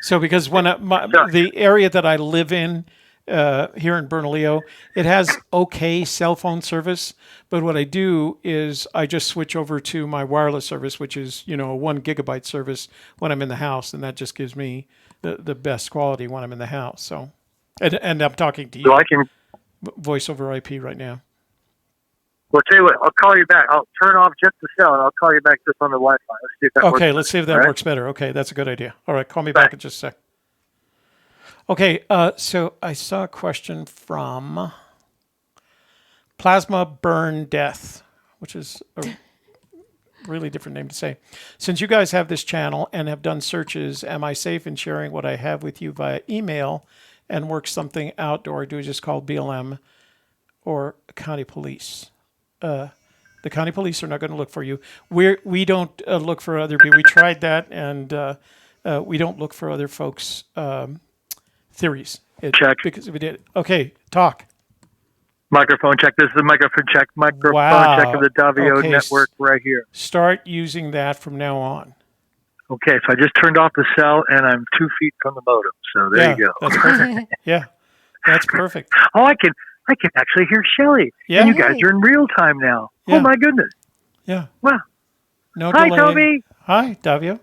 So because when the area that I live in here in Bernalillo, it has okay cell phone service, but what I do is I just switch over to my wireless service, which is, a 1 gigabyte service when I'm in the house, and that just gives me the best quality when I'm in the house. So, and I'm talking to you.
So I can
voice over IP right now.
Well, tell you what, I'll call you back. I'll turn off just the cell, and I'll call you back just on the Wi-Fi. Let's see if that works.
Okay, let's see if that works better. Okay, that's a good idea. All right, call me back in just a sec. Okay, so I saw a question from Plasma Burn Death, which is a really different name to say. Since you guys have this channel and have done searches, am I safe in sharing what I have with you via email and work something out, or do I just call BLM or county police? The county police are not going to look for you. We don't look for other people. We tried that, and we don't look for other folks' theories.
Check.
Because we did. Okay, talk.
Microphone check. This is the microphone check. Microphone check of the Davio network right here.
Start using that from now on.
Okay, so I just turned off the cell, and I'm 2 feet from the modem. So there you go.
That's perfect. Yeah, that's perfect.
Oh, I can actually hear Shelley.
Yeah.
And you guys are in real time now.
Yeah.
Oh, my goodness.
Yeah.
Wow.
No
Hi,
delay.
Toby.
Hi, Davio.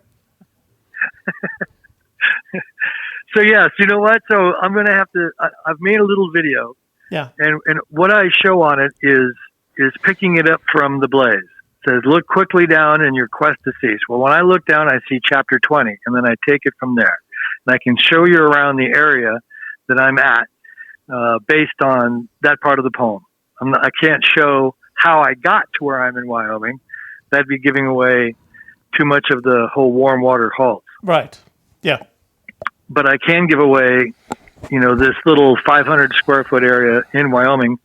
So, yes, you know what? So I'm going to have to, I've made a little video.
Yeah.
And what I show on it is picking it up from the blaze. It says, look quickly down in your quest to cease. Well, when I look down, I see chapter 20, and then I take it from there. And I can show you around the area that I'm at based on that part of the poem. I can't show how I got to where I'm in Wyoming. That'd be giving away too much of the whole warm water halt.
Right. Yeah.
But I can give away, this little 500 square foot area in Wyoming, as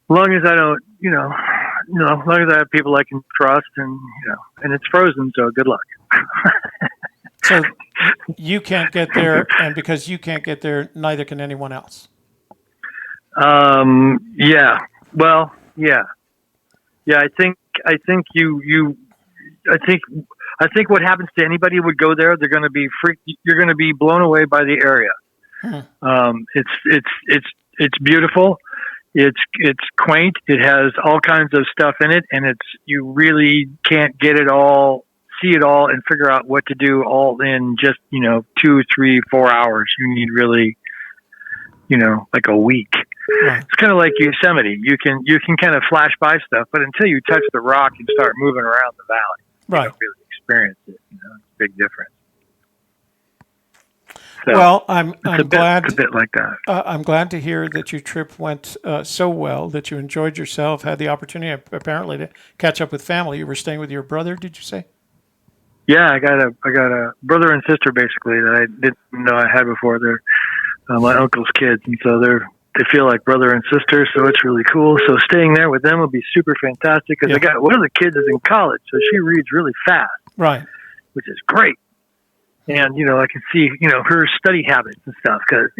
long as I don't, as long as I have people I can trust, and and it's frozen, so good luck.
So you can't get there, and because you can't get there, neither can anyone else.
Yeah. Well, yeah. Yeah, I think I think what happens to anybody who would go there, they're going to be freaked. You're going to be blown away by the area. It's beautiful. It's quaint. It has all kinds of stuff in it, and you really can't get it all, see it all, and figure out what to do all in just 2, 3, 4 hours. You need really, like a week.
Right.
It's kind of like Yosemite. You can kind of flash by stuff, but until you touch the rock and start moving around the valley, you don't really experience it. It's a big difference. So
well, I'm glad.
It's a bit like that.
I'm glad to hear that your trip went so well, that you enjoyed yourself, had the opportunity apparently to catch up with family. You were staying with your brother, did you say?
Yeah, I got a brother and sister basically that I didn't know I had before. They're my uncle's kids, and so they feel like brother and sister. So it's really cool. So staying there with them will be super fantastic because I got one of the kids is in college, so she reads really fast,
right?
Which is great. And I can see her study habits and stuff because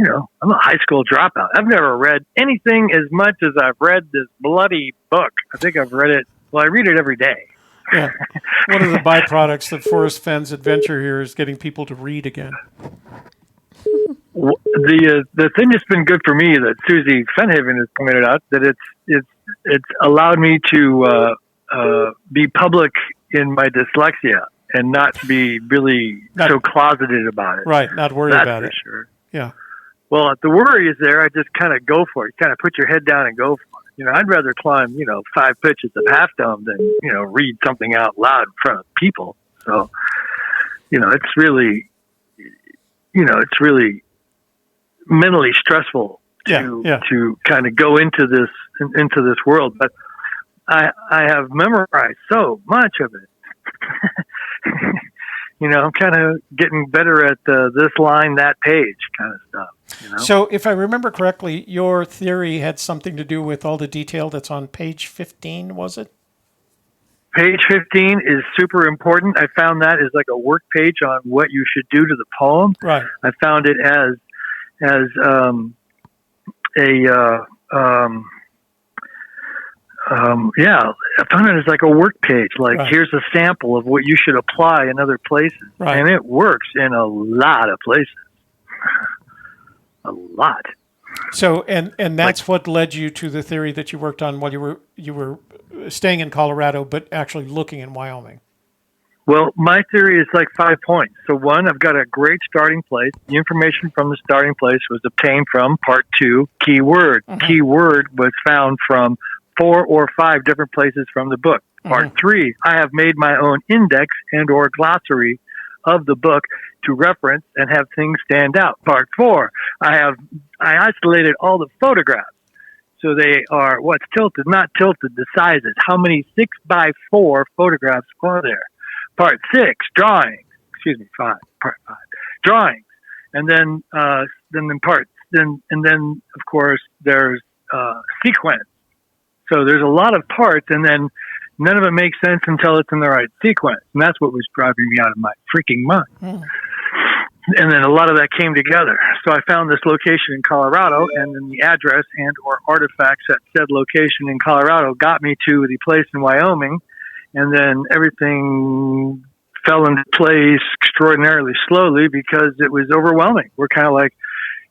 I'm a high school dropout. I've never read anything as much as I've read this bloody book. I think I've read it. Well, I read it every day.
Yeah. One of the byproducts of Forrest Fenn's adventure here is getting people to read again.
The thing that's been good for me that Susie Fenhaven has pointed out that it's allowed me to be public in my dyslexia and not be really so closeted about it.
Right, not worry about it.
Sure.
Yeah.
Well, if the worry is there, I just kind of go for it. Kind of put your head down and go for it. I'd rather climb 5 pitches of Half Dome than read something out loud in front of people. So it's really mentally stressful to kind of go into this world. But I have memorized so much of it. I'm kind of getting better at this line, that page kind of stuff.
So if I remember correctly, your theory had something to do with all the detail that's on page 15, was it?
Page 15 is super important. I found that as like a work page on what you should do to the poem.
Right.
I found it as I found it as like a work page. Like, here's a sample of what you should apply in other places.
Right.
And it works in a lot of places. A lot.
So, and that's what led you to the theory that you worked on while you were staying in Colorado, but actually looking in Wyoming.
Well, my theory is like 5 points. So one, I've got a great starting place. The information from the starting place was obtained from part 2, keyword. Mm-hmm. Keyword was found from 4 or 5 different places from the book. Part 3, I have made my own index and or glossary of the book to reference and have things stand out. Part 4, I isolated all the photographs. So they are what's tilted, not tilted, the sizes. How many 6x4 photographs are there? Part 6, drawings. Excuse me, 5. Part 5, drawings. And then of course there's sequence. So there's a lot of parts, and then none of it makes sense until it's in the right sequence. And that's what was driving me out of my freaking mind. Mm. And then a lot of that came together. So I found this location in Colorado, and then the address and or artifacts at said location in Colorado got me to the place in Wyoming. And then everything fell into place extraordinarily slowly because it was overwhelming. We're kind of like,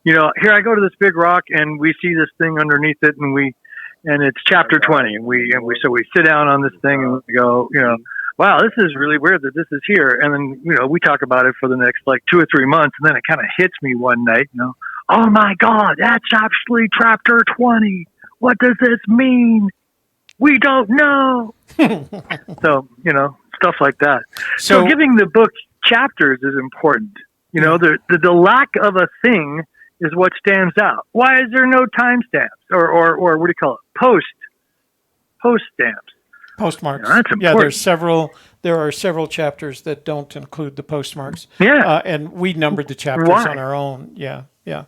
here I go to this big rock and we see this thing underneath it, and it's chapter 20. And we sit down on this thing and we go, wow, this is really weird that this is here. And then, we talk about it for the next 2 or 3 months. And then it kind of hits me one night, oh my God, that's actually chapter 20. What does this mean? We don't know. So, stuff like that. So giving the book chapters is important. The lack of a thing is what stands out. Why is there no timestamps or what do you call it? Post stamps.
Postmarks.
That's important.
There are several chapters that don't include the postmarks.
Yeah.
And we numbered the chapters on our own. Yeah. Yeah.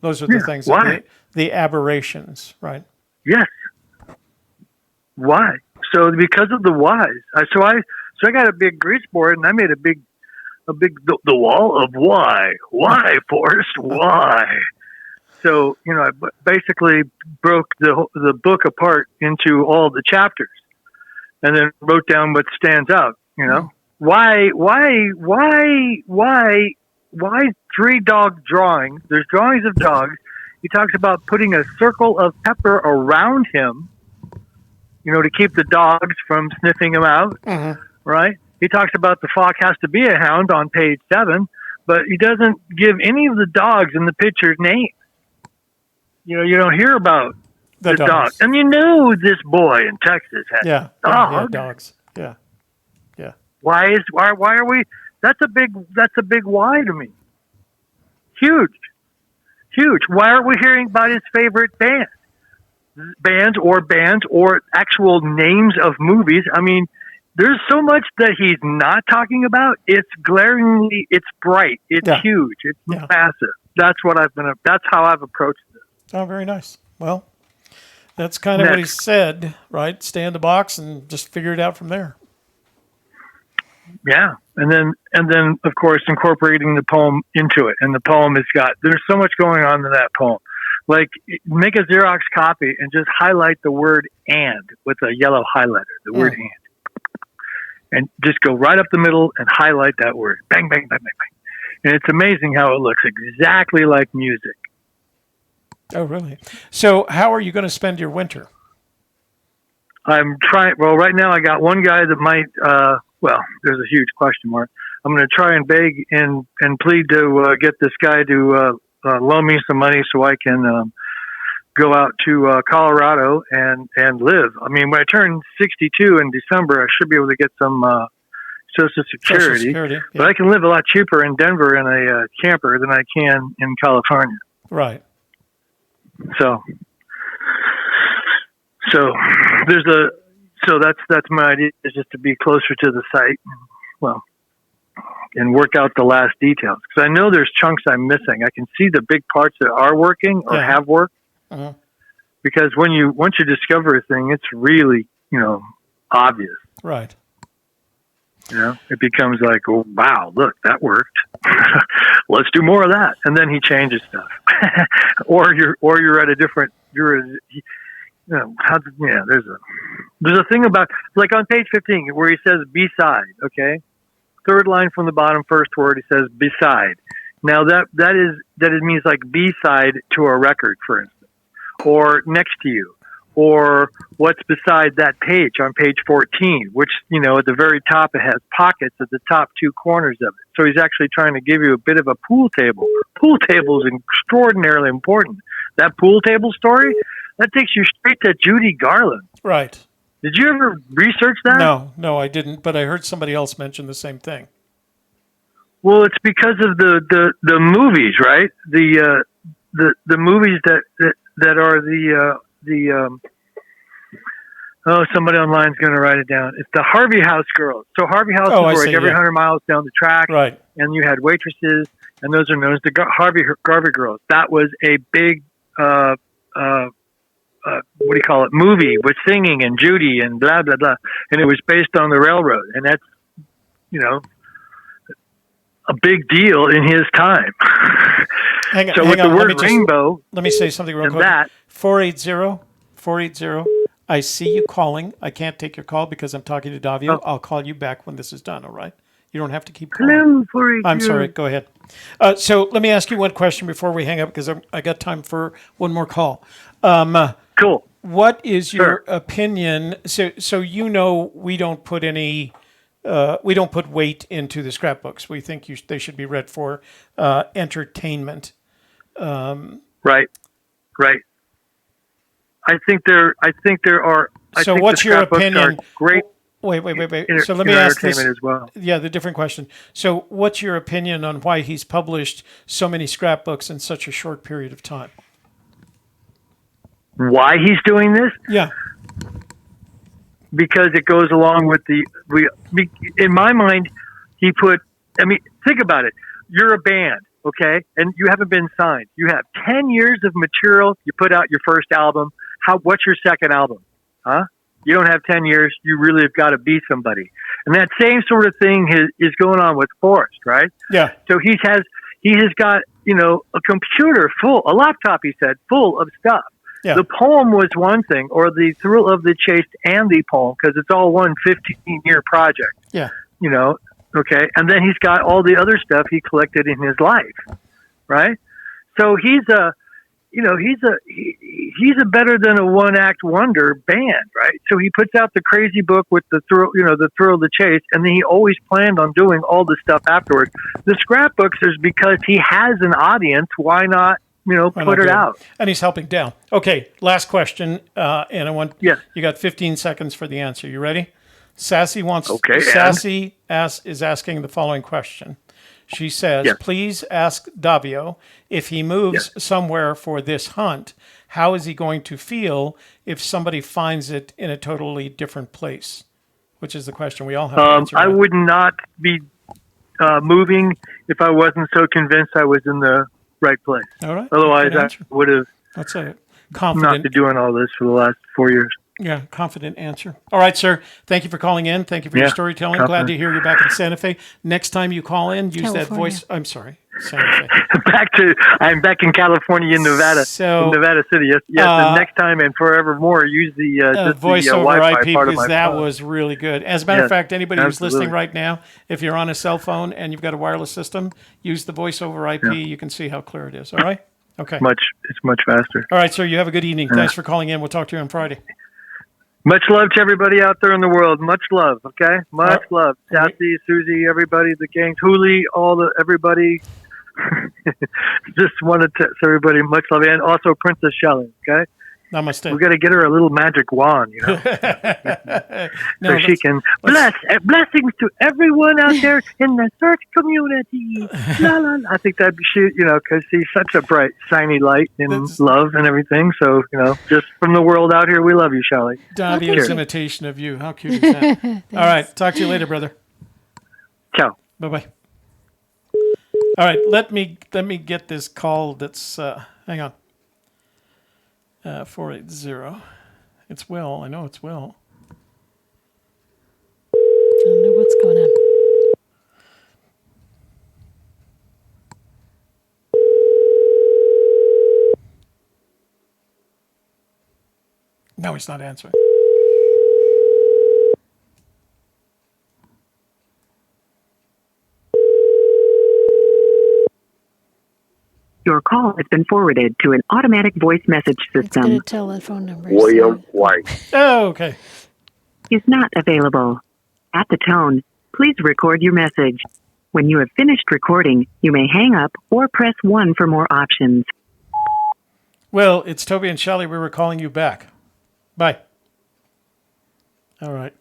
Those are the things.
Why?
The aberrations, right?
Yes. Why? So because of the whys. So I got a big grease board and I made the wall of why. Why, Forrest? Why? So, I basically broke the book apart into all the chapters and then wrote down what stands out, Why 3 dog drawings? There's drawings of dogs. He talks about putting a circle of pepper around him, to keep the dogs from sniffing him out, right? He talks about the flock has to be a hound on page 7, but he doesn't give any of the dogs in the picture names. You don't hear about the dog. And this boy in Texas had
dogs. Yeah. Yeah.
Why are we? That's a big why to me. Huge. Why aren't we hearing about his favorite bands or actual names of movies? I mean, there's so much that he's not talking about. It's glaringly, it's bright, it's huge, it's massive. that's what that's how I've approached it.
Oh, very nice. Well, that's kind of what he said, right? Stay in the box and just figure it out from there.
Yeah. And then of course incorporating the poem into it. And the poem there's so much going on in that poem. Like, make a Xerox copy and just highlight the word "and" with a yellow highlighter, the word "and." And just go right up the middle and highlight that word. Bang, bang, bang, bang, bang. And it's amazing how it looks exactly like music.
Oh, really? So how are you going to spend your winter?
I'm trying. Well, right now I got one guy that might, there's a huge question mark. I'm going to try and beg and plead to get this guy to loan me some money so I can go out to Colorado and live. I mean, when I turn 62 in December, I should be able to get some Social Security.
Yeah.
But I can live a lot cheaper in Denver in a camper than I can in California.
Right.
So that's my idea, is just to be closer to the site. Well, and work out the last details, because I know there's chunks I'm missing. I can see the big parts that are working or have worked.
Uh-huh.
Because once you discover a thing, it's really, obvious.
Right.
It becomes like, oh, wow, look, that worked. Let's do more of that. And then he changes stuff. or you're at a different, there's a thing about, like on page 15 where he says beside, okay? Third line from the bottom, first word, he says beside. Now that means like B-side to a record, for instance, or next to you, or what's beside that page on page 14, which, at the very top, it has pockets at the top two corners of it. So he's actually trying to give you a bit of a pool table. Pool table is extraordinarily important. That pool table story, that takes you straight to Judy Garland.
Right.
Did you ever research that?
No, I didn't, but I heard somebody else mention the same thing.
Well, it's because of the movies, right? The movies that are somebody online is going to write it down. It's the Harvey House girls. So Harvey House was like every 100 miles down the track,
right?
And you had waitresses, and those are known as the Harvey girls. That was a big what do you call it? Movie with singing and Judy and blah blah blah, and it was based on the railroad, and that's a big deal in his time.
Hang on,
so with the word rainbow,
let me say something real quick. 480. I see you calling. I can't take your call because I'm talking to Davio. I'll call you back when this is done. All right. You don't have to keep calling.
Hello, 480.
I'm sorry. Go ahead. So let me ask you one question before we hang up, because I got time for one more call.
Cool.
What is your opinion? So we don't put any. We don't put weight into the scrapbooks. We think they should be read for entertainment.
Right. I think there are.
So what's your opinion?
Great.
Wait. So let me ask this.
As well.
Yeah, the different question. So what's your opinion on why he's published so many scrapbooks in such a short period of time?
Why he's doing this?
Yeah.
Because it goes along with in my mind, think about it. You're a band, okay? And you haven't been signed. You have 10 years of material. You put out your first album. What's your second album? Huh? You don't have 10 years. You really have got to be somebody. And that same sort of thing is going on with Forrest, right?
Yeah.
So he has got, a computer a laptop, he said, full of stuff.
Yeah.
The poem was one thing, or the thrill of the chase and the poem, because it's all one 15-year project.
Yeah.
Okay. And then he's got all the other stuff he collected in his life, right? So he's a better than a one-act wonder band, right? So he puts out the crazy book with the thrill of the chase, and then he always planned on doing all the stuff afterwards. The scrapbooks is because he has an audience. Why not? Put it out.
And he's helping down. Okay, last question, and I want you got 15 seconds for the answer. You ready? Sassy is asking the following question. She says, please ask Davio if he moves somewhere for this hunt, how is he going to feel if somebody finds it in a totally different place? Which is the question we all have to answer.
I would not be moving if I wasn't so convinced I was in the right place.
All right.
Otherwise,
Good
I
answer.
would have
That's a
not
confident.
been doing all this for the last 4 years.
Yeah, confident answer. All right, sir. Thank you for calling in. Thank you for your
Yeah,
storytelling. Glad
confident.
to hear you're back in Santa Fe. Next time you call in, use that
California.
voice. I'm sorry, Santa Fe.
I'm back in California, in Nevada,
So,
in Nevada City. Yes, and next time and forevermore, use the just
voice
the
over
Wi-Fi
IP
part of
because
my
that
phone.
was really good. As a matter of
Yes,
fact, anybody who's listening
absolutely.
right now, if you're on a cell phone and you've got a wireless system, use the voice over IP.
Yeah.
You can see how clear it is. All right? Okay.
It's much faster.
All right, sir. You have a good evening. Thanks for calling in. We'll talk to you on Friday.
Much love to everybody out there in the world. Much love, okay? Much love. Sassy, Susie, everybody, the gangs, Hooli, everybody. Just wanted to everybody much love, and also Princess Shelley, okay?
Namaste.
We got to get her a little magic wand, you know, so she can blessings to everyone out there in the search community. La, la, la. I think that she, because she's such a bright, shiny light and love and everything. So just from the world out here, we love you, Shelley.
Davio's imitation of you. How cute is that? All right. Talk to you later, brother.
Ciao.
Bye-bye. All right. Let me get this call that's, hang on. 480. It's Will. I know it's Will.
I don't know what's going on.
No, he's not answering.
Your call has been forwarded to an automatic voice message
It's
system.
going to tell the phone number.
William White.
Oh, okay.
Is not available. At the tone, please record your message. When you have finished recording, you may hang up or press 1 for more options.
Well, it's Toby and Shelley. We were calling you back. Bye. All right.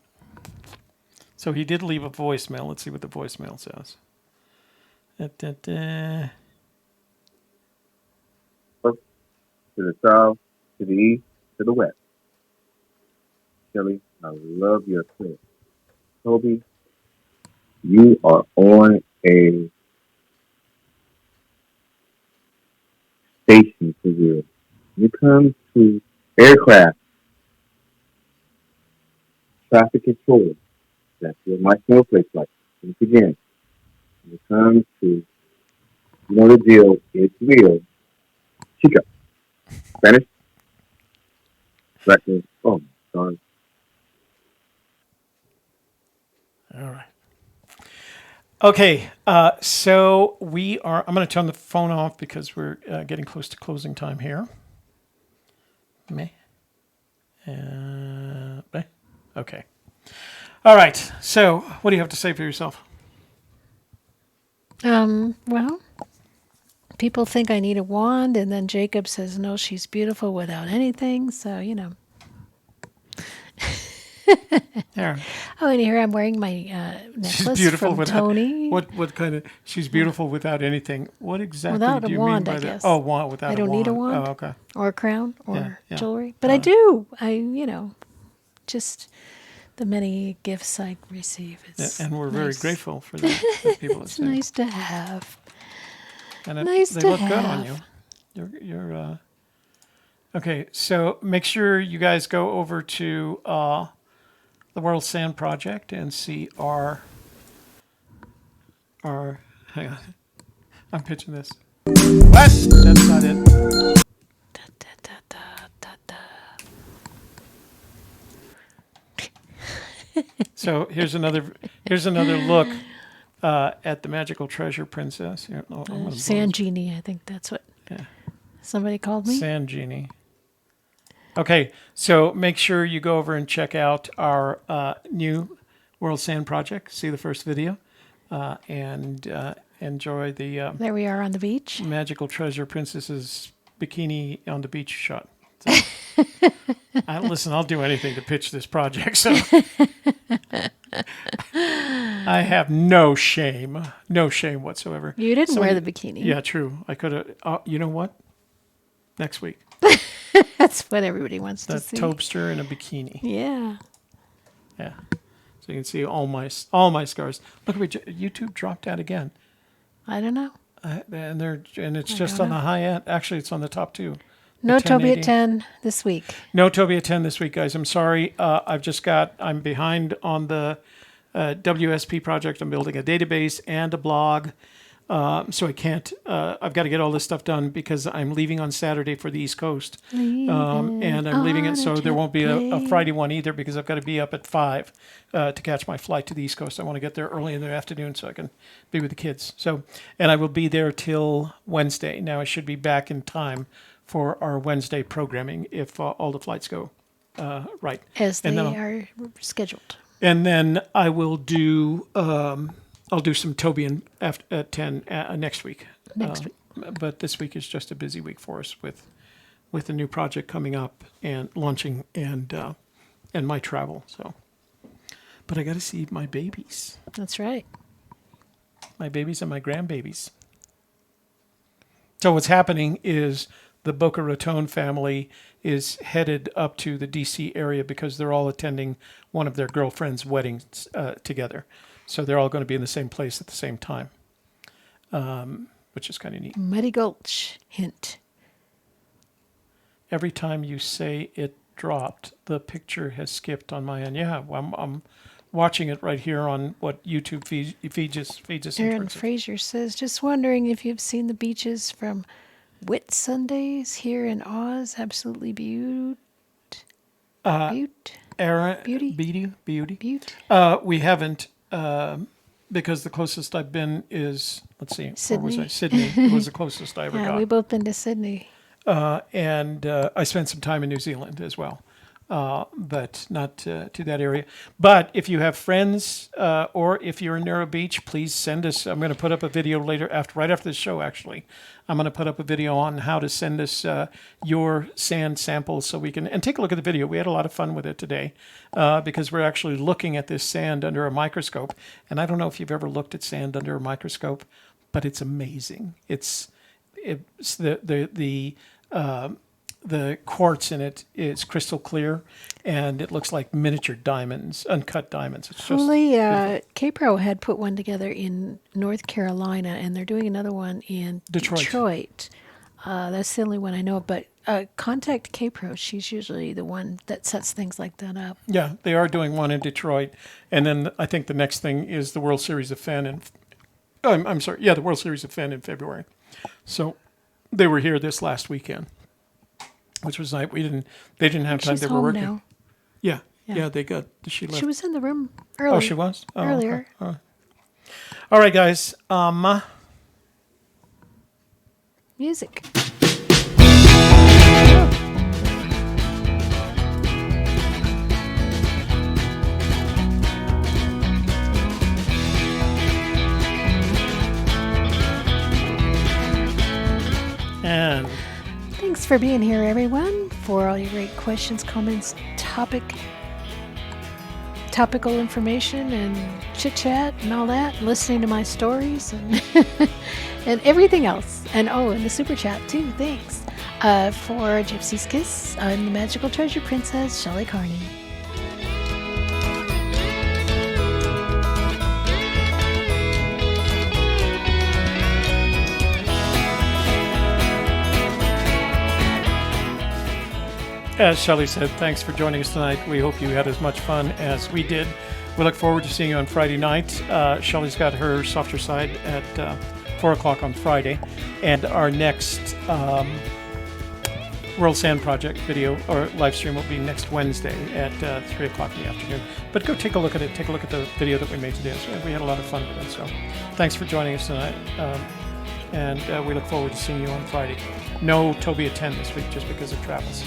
So he did leave a voicemail. Let's see what the voicemail says.
To the south, to the east, to the west. Shelley, I love your clip. Toby, you are on a station for real. When it comes to aircraft, traffic control, that's what my snowflake like. Once again, when it comes to, the deal, it's real. Chica. Spanish? Blackman. Oh, my God.
All right. Okay. So I'm going to turn the phone off because we're getting close to closing time here. Okay. All right. So what do you have to say for yourself?
Well, people think I need a wand, and then Jacob says, no, she's beautiful without anything. So,
There.
Oh, and here I'm wearing my necklace
She's beautiful
from
without
Tony.
What kind of? She's beautiful without anything. What exactly
Without
do
a
you
wand,
mean by
I
that?
guess.
Oh, wand without
I
a
don't
wand.
need a wand.
Oh, okay.
Or a crown or
Yeah.
jewelry. But I do. Just the many gifts I receive.
And we're very
nice.
grateful for that. People
It's nice to have.
And
Nice
they
to
look good on
have.
you. You're okay. So make sure you guys go over to the World Sand Project and see our. Hang on, I'm pitching this. What? That's not it. So here's another look at the magical treasure princess. Here,
Sand Genie, I think that's what somebody called me.
Sand Genie. Okay, so make sure you go over and check out our new World Sand Project. See the first video and enjoy the
There we are on the beach.
magical treasure princess's bikini on the beach shot. So, listen, I'll do anything to pitch this project. So I have no shame whatsoever.
You didn't wear the bikini.
Yeah, true. I could have. You know what? Next week.
That's what everybody wants to see.
That Tobster in a bikini.
Yeah.
Yeah. So you can see all my scars. Look at me. YouTube dropped out again.
I don't know.
And it's just on the high end. Actually, it's on the top two.
No Toby at 10 this week.
No Toby at 10 this week, guys. I'm sorry. I'm behind on the WSP project. I'm building a database and a blog. So I can't, I've got to get all this stuff done because I'm leaving on Saturday for the East Coast. And I'm leaving it so there won't be a Friday one either because I've got to be up at 5 to catch my flight to the East Coast. I want to get there early in the afternoon so I can be with the kids. So, and I will be there till Wednesday. Now I should be back in time for our Wednesday programming if all the flights go right.
As they are scheduled.
And then I will do, I'll do some Toby at 10 next week.
Next week.
But this week is just a busy week for us with a new project coming up and launching and my travel. So, but I got to see my babies.
That's right.
My babies and my grandbabies. So what's happening is the Boca Raton family is headed up to the D.C. area because they're all attending one of their girlfriends' weddings together. So they're all going to be in the same place at the same time, which is kind of neat.
Muddy Gulch, hint.
Every time you say it dropped, the picture has skipped on my end. Yeah, I'm watching it right here on what YouTube feeds us.
Aaron Fraser says, just wondering if you've seen the beaches from Whit Sundays here in Oz. Absolutely beauty.
We haven't. Because the closest I've been is, let's see,
Sydney.
Where was I? Sydney was the closest I ever got.
We've both been to Sydney.
And I spent some time in New Zealand as well, but not to that area. But if you have friends or if you're in Narrow Beach, please send us. I'm going to put up a video later, right after the show, actually. I'm going to put up a video on how to send us your sand samples so we can, and take a look at the video. We had a lot of fun with it today because we're actually looking at this sand under a microscope. And I don't know if you've ever looked at sand under a microscope, but it's amazing. It's the quartz in it is crystal clear, and it looks like miniature diamonds, uncut diamonds. It's just
K-Pro had put one together in North Carolina, and they're doing another one in Detroit. That's the only one I know of, but contact K-Pro. She's usually the one that sets things like that up.
Yeah, they are doing one in Detroit, and then I think the next thing is the World Series of Fenn the World Series of Fenn in February. So they were here this last weekend, which was nice. They didn't have time.
She's
They were
home
working.
now.
Yeah. She left.
She was in the room earlier.
Oh, she was?
Earlier.
Okay. All right, guys.
Music.
And
thanks for being here, everyone, for all your great questions, comments, topical information, and chit-chat and all that, listening to my stories and and everything else. And and the super chat, too. Thanks. For Gypsy Kiss, I'm the Magical Treasure Princess, Shelley Carney.
As Shelley said, thanks for joining us tonight. We hope you had as much fun as we did. We look forward to seeing you on Friday night. Shelley's got her softer side at 4 o'clock on Friday. And our next World Sand Project video or live stream will be next Wednesday at 3 o'clock in the afternoon. But go take a look at it. Take a look at the video that we made today. So we had a lot of fun with it. So thanks for joining us tonight. And we look forward to seeing you on Friday. No Toby at 10 this week just because of travels.